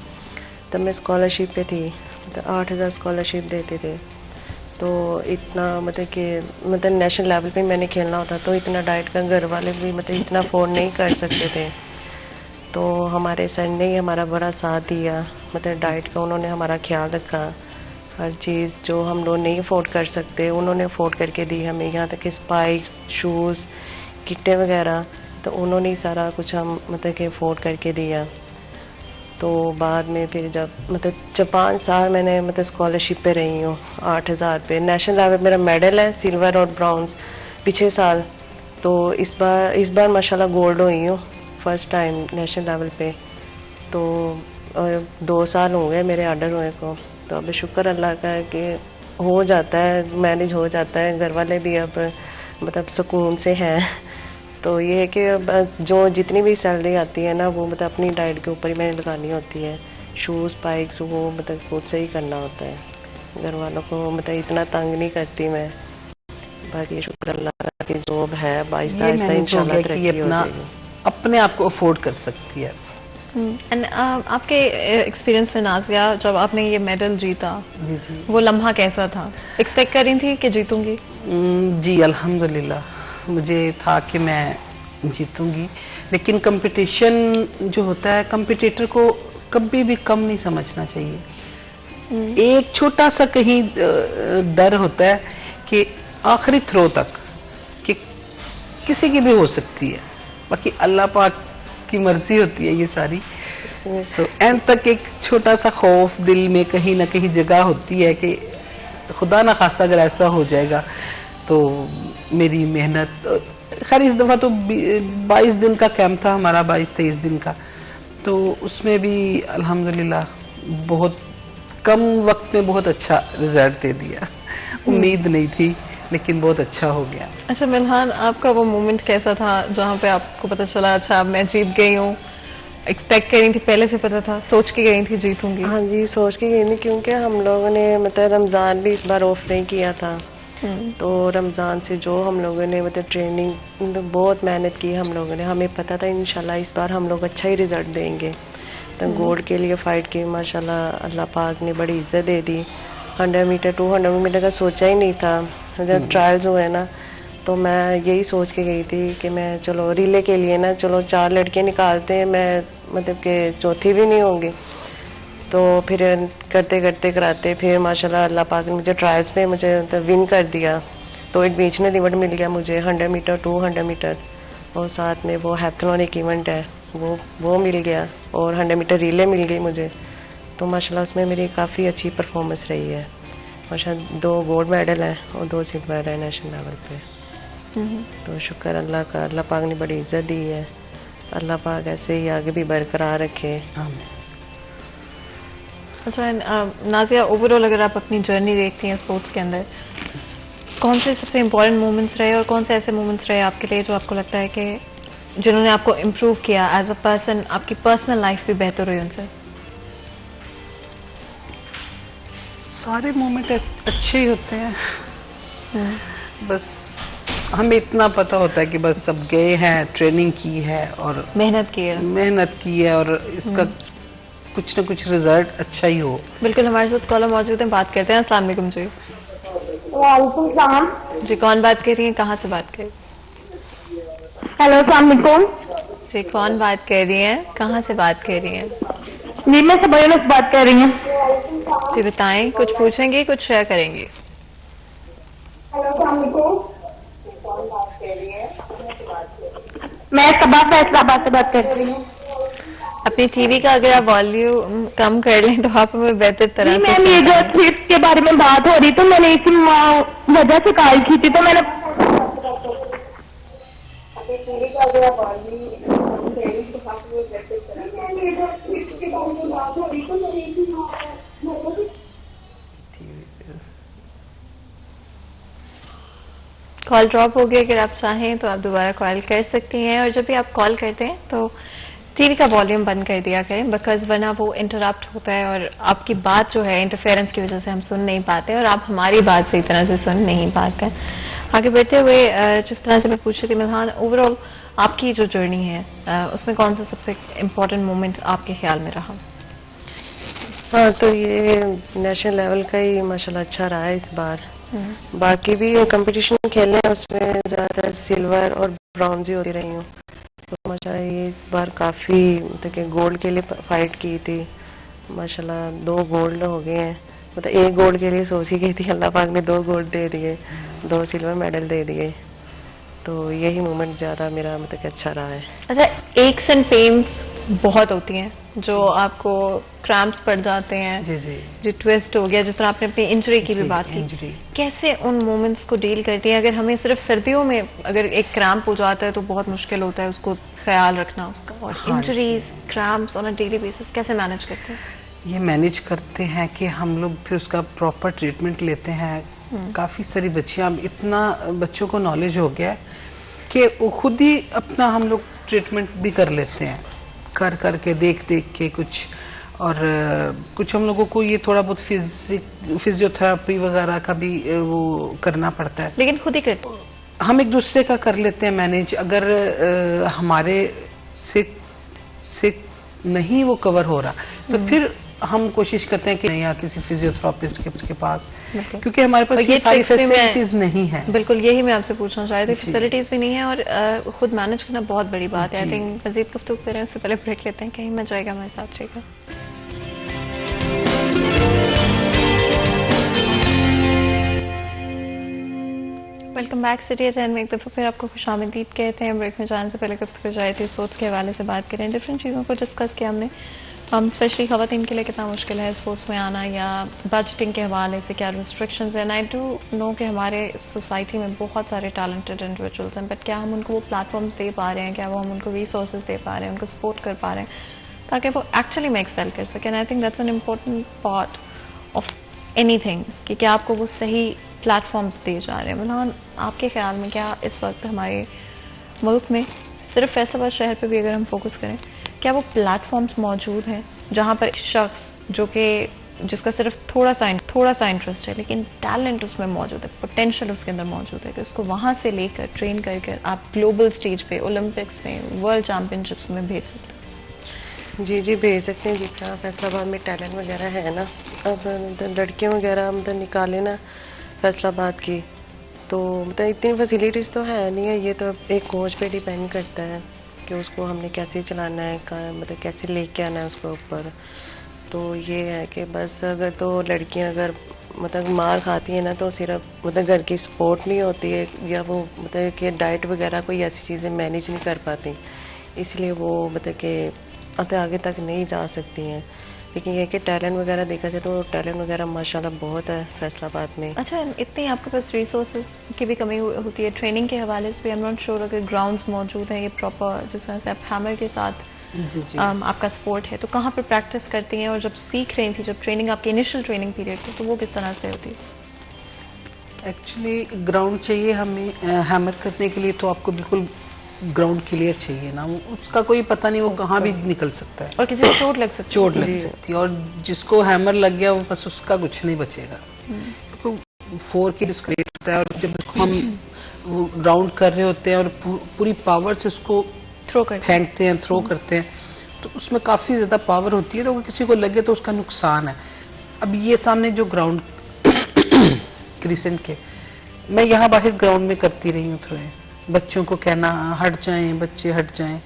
तब मैं स्कॉलरशिप पे थी, मतलब 8,000 स्कॉलरशिप देते थे, तो इतना मतलब कि मतलब नेशनल लेवल पे मैंने खेलना होता, तो इतना डाइट का घर वाले भी मतलब इतना अफोर्ड नहीं कर सकते थे। तो हमारे सर ने ही हमारा बड़ा साथ दिया, मतलब डाइट का उन्होंने हमारा ख्याल रखा, हर चीज़ जो हम लोग नहीं अफोर्ड कर सकते उन्होंने अफोर्ड करके दी हमें, यहाँ तक कि स्पाइक्स, शूज़, किटें वगैरह, तो उन्होंने ही सारा कुछ हम मतलब कि अफोर्ड करके दिया। तो बाद में फिर जब 5 साल मैंने मतलब स्कॉलरशिप पे रही हूँ 8,000 पे, नेशनल लेवल मेरा मेडल है सिल्वर और ब्रॉन्ज पिछले साल, तो इस बार माशाल्लाह गोल्ड हुई हूँ फर्स्ट टाइम नेशनल लेवल पे। तो 2 साल हो गए मेरे ऑर्डर हुए को, तो अब शुक्र अल्लाह का है कि हो जाता है, मैनेज हो जाता है, घर वाले भी अब मतलब सुकून से हैं। तो ये है कि अब जो जितनी भी सैलरी आती है ना वो मतलब अपनी डाइट के ऊपर ही मैंने लगानी होती है। शूज़ स्पाइक्स वो मतलब खुद से ही करना होता है। घर वालों को मतलब इतना तंग नहीं करती मैं। बाकी शुक्र अल्लाह का कि जॉब है, आहिस्ता आहिस्ता इंशाल्लाह तरक्की हो जाएगी। अपने आप को अफोर्ड कर सकती है। एंड आपके एक्सपीरियंस में नाज़िया, जब आपने ये मेडल जीता, जी जी, वो लम्हा कैसा था? एक्सपेक्ट कर रही थी कि जीतूंगी? जी अल्हम्दुलिल्लाह मुझे था कि मैं जीतूंगी, लेकिन कंपटीशन जो होता है कंपटीटर को कभी भी कम नहीं समझना चाहिए। एक छोटा सा कहीं डर होता है कि आखिरी थ्रो तक कि किसी की भी हो सकती है, बाकी अल्लाह पाक की मर्जी होती है ये सारी। तो एंड तक एक छोटा सा खौफ दिल में कहीं ना कहीं जगह होती है कि खुदा ना खास्ता अगर ऐसा हो जाएगा तो मेरी मेहनत। खैर इस दफा तो 22 दिन का कैंप था हमारा, 22-23 दिन का, तो उसमें भी अल्हम्दुलिल्लाह बहुत कम वक्त में बहुत अच्छा रिजल्ट दे दिया। उम्मीद नहीं थी लेकिन बहुत अच्छा हो गया। अच्छा मिल्हान, आपका वो मोमेंट कैसा था जहाँ पे आपको पता चला अच्छा अब मैं जीत गई हूँ? एक्सपेक्ट कर रही थी, पहले से पता था, सोच के गई थी जीतूंगी? हाँ जी, सोच के गई थी क्योंकि हम लोगों ने मतलब रमज़ान भी इस बार ऑफ नहीं किया था। तो रमज़ान से जो हम लोगों ने मतलब ट्रेनिंग मतलब बहुत मेहनत की हम लोगों ने। हमें पता था इंशाल्लाह इस बार हम लोग अच्छा ही रिजल्ट देंगे। तो गोल्ड के लिए फाइट की, माशाल्लाह अल्लाह पाक ने बड़ी इज्जत दे दी। 100 मीटर 200 मीटर का सोचा ही नहीं था। जब ट्रायल्स हुए ना तो मैं यही सोच के गई थी कि मैं चलो रिले के लिए ना चलो 4 लड़कियां निकालते हैं, मैं मतलब कि चौथी भी नहीं होंगी। तो फिर करते करते कराते फिर माशाल्लाह अल्लाह पाक ने मुझे ट्रायल्स में मुझे मतलब विन कर दिया। तो एक बीच में रिवॉर्ड मिल गया मुझे 100 मीटर 200 मीटर, और साथ में वो हैप्थलॉन एक इवेंट है वो मिल गया, और 100 मीटर रिले मिल गई मुझे। तो माशाल्लाह उसमें मेरी काफ़ी अच्छी परफॉर्मेंस रही है। माशाल्लाह 2 गोल्ड मेडल है और 2 सिल्वर है नेशनल लेवल पे। तो शुक्र अल्लाह का, अल्लाह पाक ने बड़ी इज्जत दी है। अल्लाह पाक ऐसे ही आगे भी बरकरार रखे। अच्छा नाज़िया, ओवरऑल अगर आप अपनी जर्नी देखती हैं स्पोर्ट्स के अंदर, कौन से सबसे इम्पोर्टेंट मोमेंट्स रहे और कौन से ऐसे मोमेंट्स रहे आपके लिए जो आपको लगता है कि जिन्होंने आपको इम्प्रूव किया एज अ पर्सन, आपकी पर्सनल लाइफ भी बेहतर हुई उनसे? सारे मोमेंट अच्छे ही होते हैं। बस हमें इतना पता होता है कि बस सब गए हैं, ट्रेनिंग की है और मेहनत की है और इसका कुछ ना कुछ रिजल्ट अच्छा ही हो। बिल्कुल, हमारे साथ कॉलर मौजूद हैं, बात करते हैं। अस्सलाम वालेकुम जी। वालेकुम सलाम जी, कौन बात कर रही हैं, कहाँ से बात कर रही हैं? हेलो अस्सलाम वालेकुम जी, कौन बात कर रही हैं, कहाँ से बात कर रही हैं? जी मैं सबैना से बात कर रही हूँ। जी बताएं, कुछ पूछेंगी, कुछ शेयर करेंगी? मैं सबा फैसलाबाद से बात कर रही हूँ। अपनी टीवी का अगर आप वॉल्यूम कम कर लें तो आप हमें बेहतर तरह से मैम ये जो एथलीट्स के बारे में बात हो रही तो मैंने इसी वजह से कॉल की थी। तो मैंने कॉल ड्रॉप हो गई। अगर आप चाहें तो आप दोबारा कॉल कर सकती हैं, और जब भी आप कॉल करते हैं तो टीवी का वॉल्यूम बंद कर दिया करें, बिकॉज वरना वो इंटरप्ट होता है और आपकी बात जो है इंटरफेरेंस की वजह से हम सुन नहीं पाते और आप हमारी बात सही तरह से सुन नहीं पाते। आगे बढ़ते हुए जिस तरह से मैं पूछ रही थी मिल्हान, ओवरऑल आपकी जो जर्नी है उसमें कौन सा सबसे इम्पोर्टेंट मोमेंट आपके ख्याल में रहा? हाँ, तो ये नेशनल लेवल का ही माशाल्लाह अच्छा रहा है इस बार। बाकी भी कंपटीशन खेलने हैं उसमें ज़्यादा सिल्वर और ब्रॉन्ज ही होती रही हूँ। तो माशाल्लाह ये इस बार काफ़ी मतलब कि गोल्ड के लिए फाइट की थी। माशाल्लाह 2 गोल्ड हो गए हैं। मतलब 1 गोल्ड के लिए सोची गई थी, अल्लाह पाक ने 2 गोल्ड दे दिए, 2 सिल्वर मेडल दे दिए। तो यही मोमेंट ज़्यादा मेरा मतलब कि अच्छा रहा है। अच्छा, एक्स एंड पेन्स बहुत होती हैं जो आपको क्रैम्प्स पड़ जाते हैं, जी जी जो ट्विस्ट हो गया, जिस तरह आपने अपनी इंजरी की भी बात की, इंजरी कैसे उन मोमेंट्स को डील करती हैं? अगर हमें सिर्फ सर्दियों में अगर एक क्रैम्प हो जाता है तो बहुत मुश्किल होता है उसको ख्याल रखना उसका, और injuries cramps on a daily basis कैसे मैनेज करते हैं? ये मैनेज करते हैं कि हम लोग फिर उसका प्रॉपर ट्रीटमेंट लेते हैं। काफी सारी बच्चियां, अब इतना बच्चों को नॉलेज हो गया है कि वो खुद ही अपना हम लोग ट्रीटमेंट भी कर लेते हैं, कर करके देख देख के कुछ। और कुछ हम लोगों को ये थोड़ा बहुत फिजियोथेरेपी वगैरह का भी वो करना पड़ता है, लेकिन खुद ही करते हम एक दूसरे का कर लेते हैं मैनेज। अगर हमारे से नहीं वो कवर हो रहा तो फिर हम कोशिश करते हैं कि या किसी फिजियोथेरेपिस्ट के पास, क्योंकि हमारे पास ये सारी फैसिलिटीज नहीं है। बिल्कुल, यही मैं आपसे पूछना चाह रही थी, फैसिलिटीज भी नहीं है और खुद मैनेज करना बहुत बड़ी बात है। आई थिंक मजीद गुफ्तगू करें उससे पहले ब्रेक लेते हैं, कहीं मत जाएगा, हमारे साथ रहेगा। वेलकम बैक सिटी एजेंड में एक दफ़ा फिर आपको खुशामदीद कहते हैं। ब्रेक में जाने से पहले गुफ्तगू जारी थी स्पोर्ट्स के हवाले से बात करें, डिफरेंट चीज़ों को डिस्कस किया हमने। स्पेशली ख़वातीन के लिए कितना मुश्किल है स्पोर्ट्स में आना, या बजटिंग के हवाले से क्या रिस्ट्रिक्शंस हैं। आई डू नो कि हमारे सोसाइटी में बहुत सारे टैलेंटेड इंडिविजुअल्स हैं, बट क्या हम उनको वो प्लेटफॉर्म्स दे पा रहे हैं, क्या वो हम उनको रिसोर्सेज दे पा रहे हैं, उनको सपोर्ट कर पा रहे हैं ताकि वो एक्चुअली में एक्सेल कर सकें। I think that's an important part of anything कि क्या आपको वो सही प्लेटफॉर्म्स दिए जा रहे हैं। मलान, आपके ख्याल में क्या इस वक्त हमारे मुल्क में सिर्फ फैसलाबाद शहर पे भी अगर हम फोकस करें, क्या वो प्लेटफॉर्म्स मौजूद हैं जहां पर शख्स जो कि जिसका सिर्फ थोड़ा सा इंटरेस्ट है लेकिन टैलेंट उसमें मौजूद है, पोटेंशियल उसके अंदर मौजूद है, कि उसको वहां से लेकर ट्रेन करके आप ग्लोबल स्टेज पे, ओलंपिक्स में, वर्ल्ड चैंपियनशिप्स में भेज सकते हैं? जी भेज सकते हैं। जितना फैसलाबाद में टैलेंट वगैरह है ना, अब लड़कियां वगैरह मतलब निकाले ना फैसलाबाद की, तो मतलब इतनी फैसिलिटीज़ तो है नहीं है। ये तो एक कोच पे डिपेंड करता है कि उसको हमने कैसे चलाना है, मतलब कैसे लेके आना है उसको ऊपर। तो ये है कि बस अगर तो लड़कियां अगर मतलब मार खाती हैं ना, तो सिर्फ मतलब घर की सपोर्ट नहीं होती है, या वो मतलब कि डाइट वगैरह कोई ऐसी चीज़ें मैनेज नहीं कर पाती, इसलिए वो मतलब कि आगे तक नहीं जा सकती हैं। लेकिन ये कि टैलेंट वगैरह देखा जाए तो टैलेंट वगैरह माशाल्लाह बहुत है फैसलाबाद में। अच्छा, इतनी आपके पास रिसोर्सेज की भी कमी होती है, ट्रेनिंग के हवाले से भी आई एम नॉट श्योर अगर ग्राउंड्स मौजूद हैं ये प्रॉपर, जिस तरह से आप हैमर के साथ आपका स्पोर्ट है, तो कहाँ पर प्रैक्टिस करती हैं? और जब सीख रही थी, जब ट्रेनिंग आपकी इनिशियल ट्रेनिंग पीरियड थी, तो वो किस तरह से होती है? एक्चुअली ग्राउंड चाहिए हमें हैमर करने के लिए, तो आपको बिल्कुल ग्राउंड क्लियर चाहिए ना, उसका कोई पता नहीं वो कहाँ भी निकल सकता है और किसी को चोट लग सकती है। चोट लग सकती है, और जिसको हैमर लग गया वो बस उसका कुछ नहीं बचेगा। तो 4 की रिस्क रेट होता है, और जब हम राउंड कर रहे होते हैं और पूरी पावर से उसको फेंकते हैं, थ्रो करते हैं, तो उसमें काफ़ी ज़्यादा पावर होती है, तो अगर किसी को लगे तो उसका नुकसान है। अब ये सामने जो ग्राउंड क्रिसेंट के, मैं यहाँ बाहर ग्राउंड में करती रही हूँ थ्रो, बच्चों को कहना हट जाएं, बच्चे हट जाएं,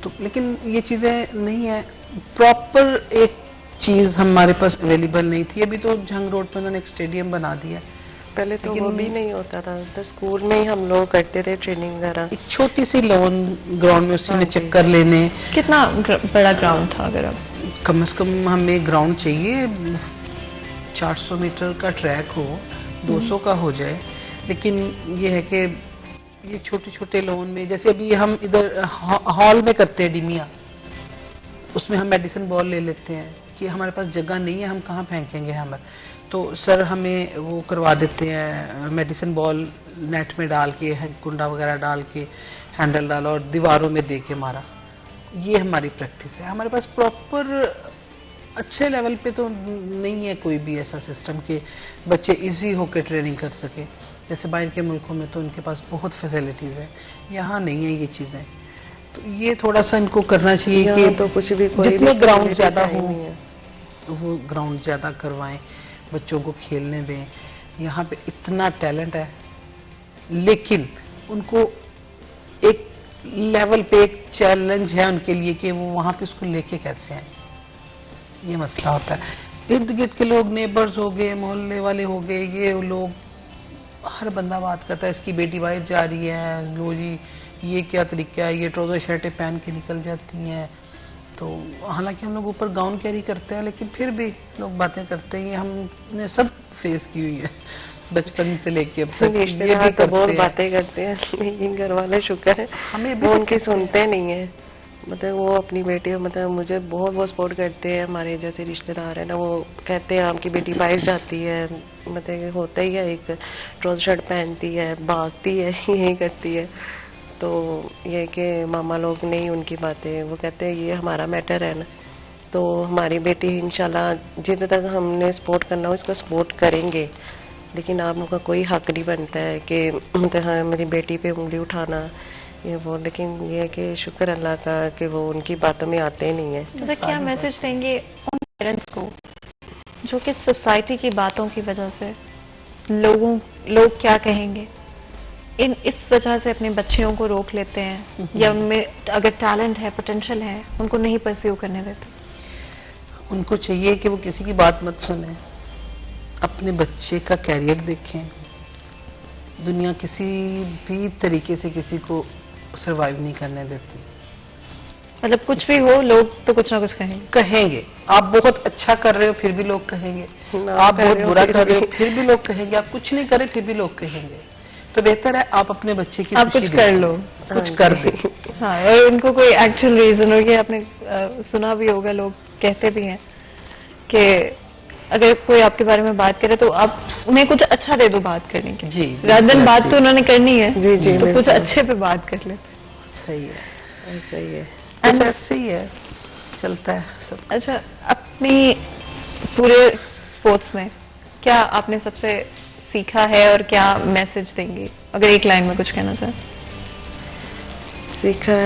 तो लेकिन ये चीज़ें नहीं है, प्रॉपर एक चीज़ हमारे पास अवेलेबल नहीं थी। अभी तो जंग रोड पर उन्होंने एक स्टेडियम बना दिया, पहले तो वो भी नहीं होता था, तो स्कूल में ही हम लोग करते थे ट्रेनिंग वगैरह, एक छोटी सी लॉन ग्राउंड में, उसी में चक्कर लेने। कितना बड़ा ग्राउंड था? अगर अब कम से कम हमें ग्राउंड चाहिए 400 मीटर का ट्रैक हो, 200 का हो जाए, लेकिन ये है कि ये छोटे छोटे लोन में, जैसे अभी हम इधर हॉल में करते हैं डिमिया, उसमें हम मेडिसिन बॉल ले लेते हैं कि हमारे पास जगह नहीं है, हम कहाँ फेंकेंगे हैमर, तो सर हमें वो करवा देते हैं मेडिसिन बॉल नेट में डाल के, कुंडा वगैरह डाल के, हैंडल डाला और दीवारों में दे के मारा। ये हमारी प्रैक्टिस है। हमारे पास प्रॉपर अच्छे लेवल पे तो नहीं है कोई भी ऐसा सिस्टम कि बच्चे इजी होकर ट्रेनिंग कर सके। जैसे बाहर के मुल्कों में तो उनके पास बहुत फैसिलिटीज़ हैं, यहाँ नहीं है ये चीज़ें, तो ये थोड़ा सा इनको करना चाहिए कि तो कुछ भी जितने ग्राउंड ज़्यादा हो तो वो ग्राउंड ज़्यादा करवाएं, बच्चों को खेलने दें। यहाँ पे इतना टैलेंट है, लेकिन उनको एक लेवल पे एक चैलेंज है उनके लिए कि वो वहाँ पे उसको लेके कैसे आए, ये मसला होता है। इर्द गिर्द के लोग, नेबर्स हो गए, मोहल्ले वाले हो गए, ये लोग, हर बंदा बात करता है इसकी बेटी बाहर जा रही है, लो जी ये क्या तरीका है, ये ट्राउजर शर्टें पहन के निकल जाती हैं। तो हालांकि हम लोग ऊपर गाउन कैरी करते हैं, लेकिन फिर भी लोग बातें करते हैं, ये हमने सब फेस की हुई है बचपन से लेके अब तक। ये भी तो बहुत बातें करते हैं, लेकिन घर वाले शुक्र है हमें वो उनकी सुनते नहीं है। मतलब वो अपनी बेटी, मतलब मुझे बहुत बहुत सपोर्ट करते हैं। हमारे जैसे रिश्तेदार है ना, वो कहते हैं आपकी बेटी बाहर जाती है, मतलब होता ही है, एक ट्राउजर शर्ट पहनती है, भागती है, यही करती है। तो ये कि मामा लोग नहीं उनकी बातें, वो कहते हैं ये हमारा मैटर है ना, तो हमारी बेटी इंशाल्लाह जितने तक हमने सपोर्ट करना हो इसका सपोर्ट करेंगे, लेकिन आप लोगों का कोई हक नहीं बनता है कि हाँ मेरी बेटी पे उंगली उठाना ये वो, लेकिन ये है कि शुक्र अल्लाह का कि वो उनकी बातों में आते नहीं है। अच्छा, क्या मैसेज देंगे उन पेरेंट्स को जो कि सोसाइटी की बातों की वजह से लोग क्या कहेंगे इस वजह से अपने बच्चियों को रोक लेते हैं, या उनमें अगर टैलेंट है, पोटेंशियल है, उनको नहीं परस्यू करने देते? उनको चाहिए कि वो किसी की बात मत सुने, अपने बच्चे का कैरियर देखें। दुनिया किसी भी तरीके से किसी को सरवाइव नहीं करने देती। मतलब कुछ भी हो लोग तो कुछ ना कुछ कहेंगे। आप बहुत अच्छा कर रहे हो फिर भी लोग कहेंगे, आप बहुत बुरा कर रहे हो फिर भी लोग कहेंगे, आप कुछ नहीं करे फिर भी लोग कहेंगे। तो बेहतर है आप अपने बच्चे की आप कुछ कर लो, कुछ कर दे। हाँ, और उनको कोई एक्चुअल रीजन हो कि आपने सुना भी होगा, लोग कहते भी हैं कि अगर कोई आपके बारे में बात करे तो आप उन्हें कुछ अच्छा दे दो बात करने की। जी, रात बात तो उन्होंने करनी है। जी जी, तो कुछ अच्छे पे बात कर लेते। सही है, सही है, ऐसे ही है, चलता है सब। अच्छा, अपनी पूरे स्पोर्ट्स में क्या आपने सबसे सीखा है और क्या मैसेज देंगे, अगर एक लाइन में कुछ कहना चाहें? सीखा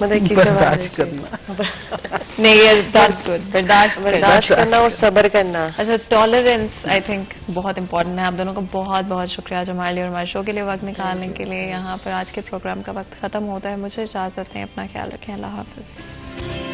मतलब कि बर्दाश्त करना। नहीं, ये दैट्स गुड, बर्दाश्त करना और सब्र करना। अच्छा, टॉलरेंस आई थिंक बहुत इंपॉर्टेंट है। आप दोनों का बहुत बहुत शुक्रिया आज हमारे लिए और हमारे शो के लिए वक्त निकालने के लिए। यहाँ पर आज के प्रोग्राम का वक्त खत्म होता है, मुझे इजाजत दें, अपना ख्याल रखें, अल्लाह हाफिज।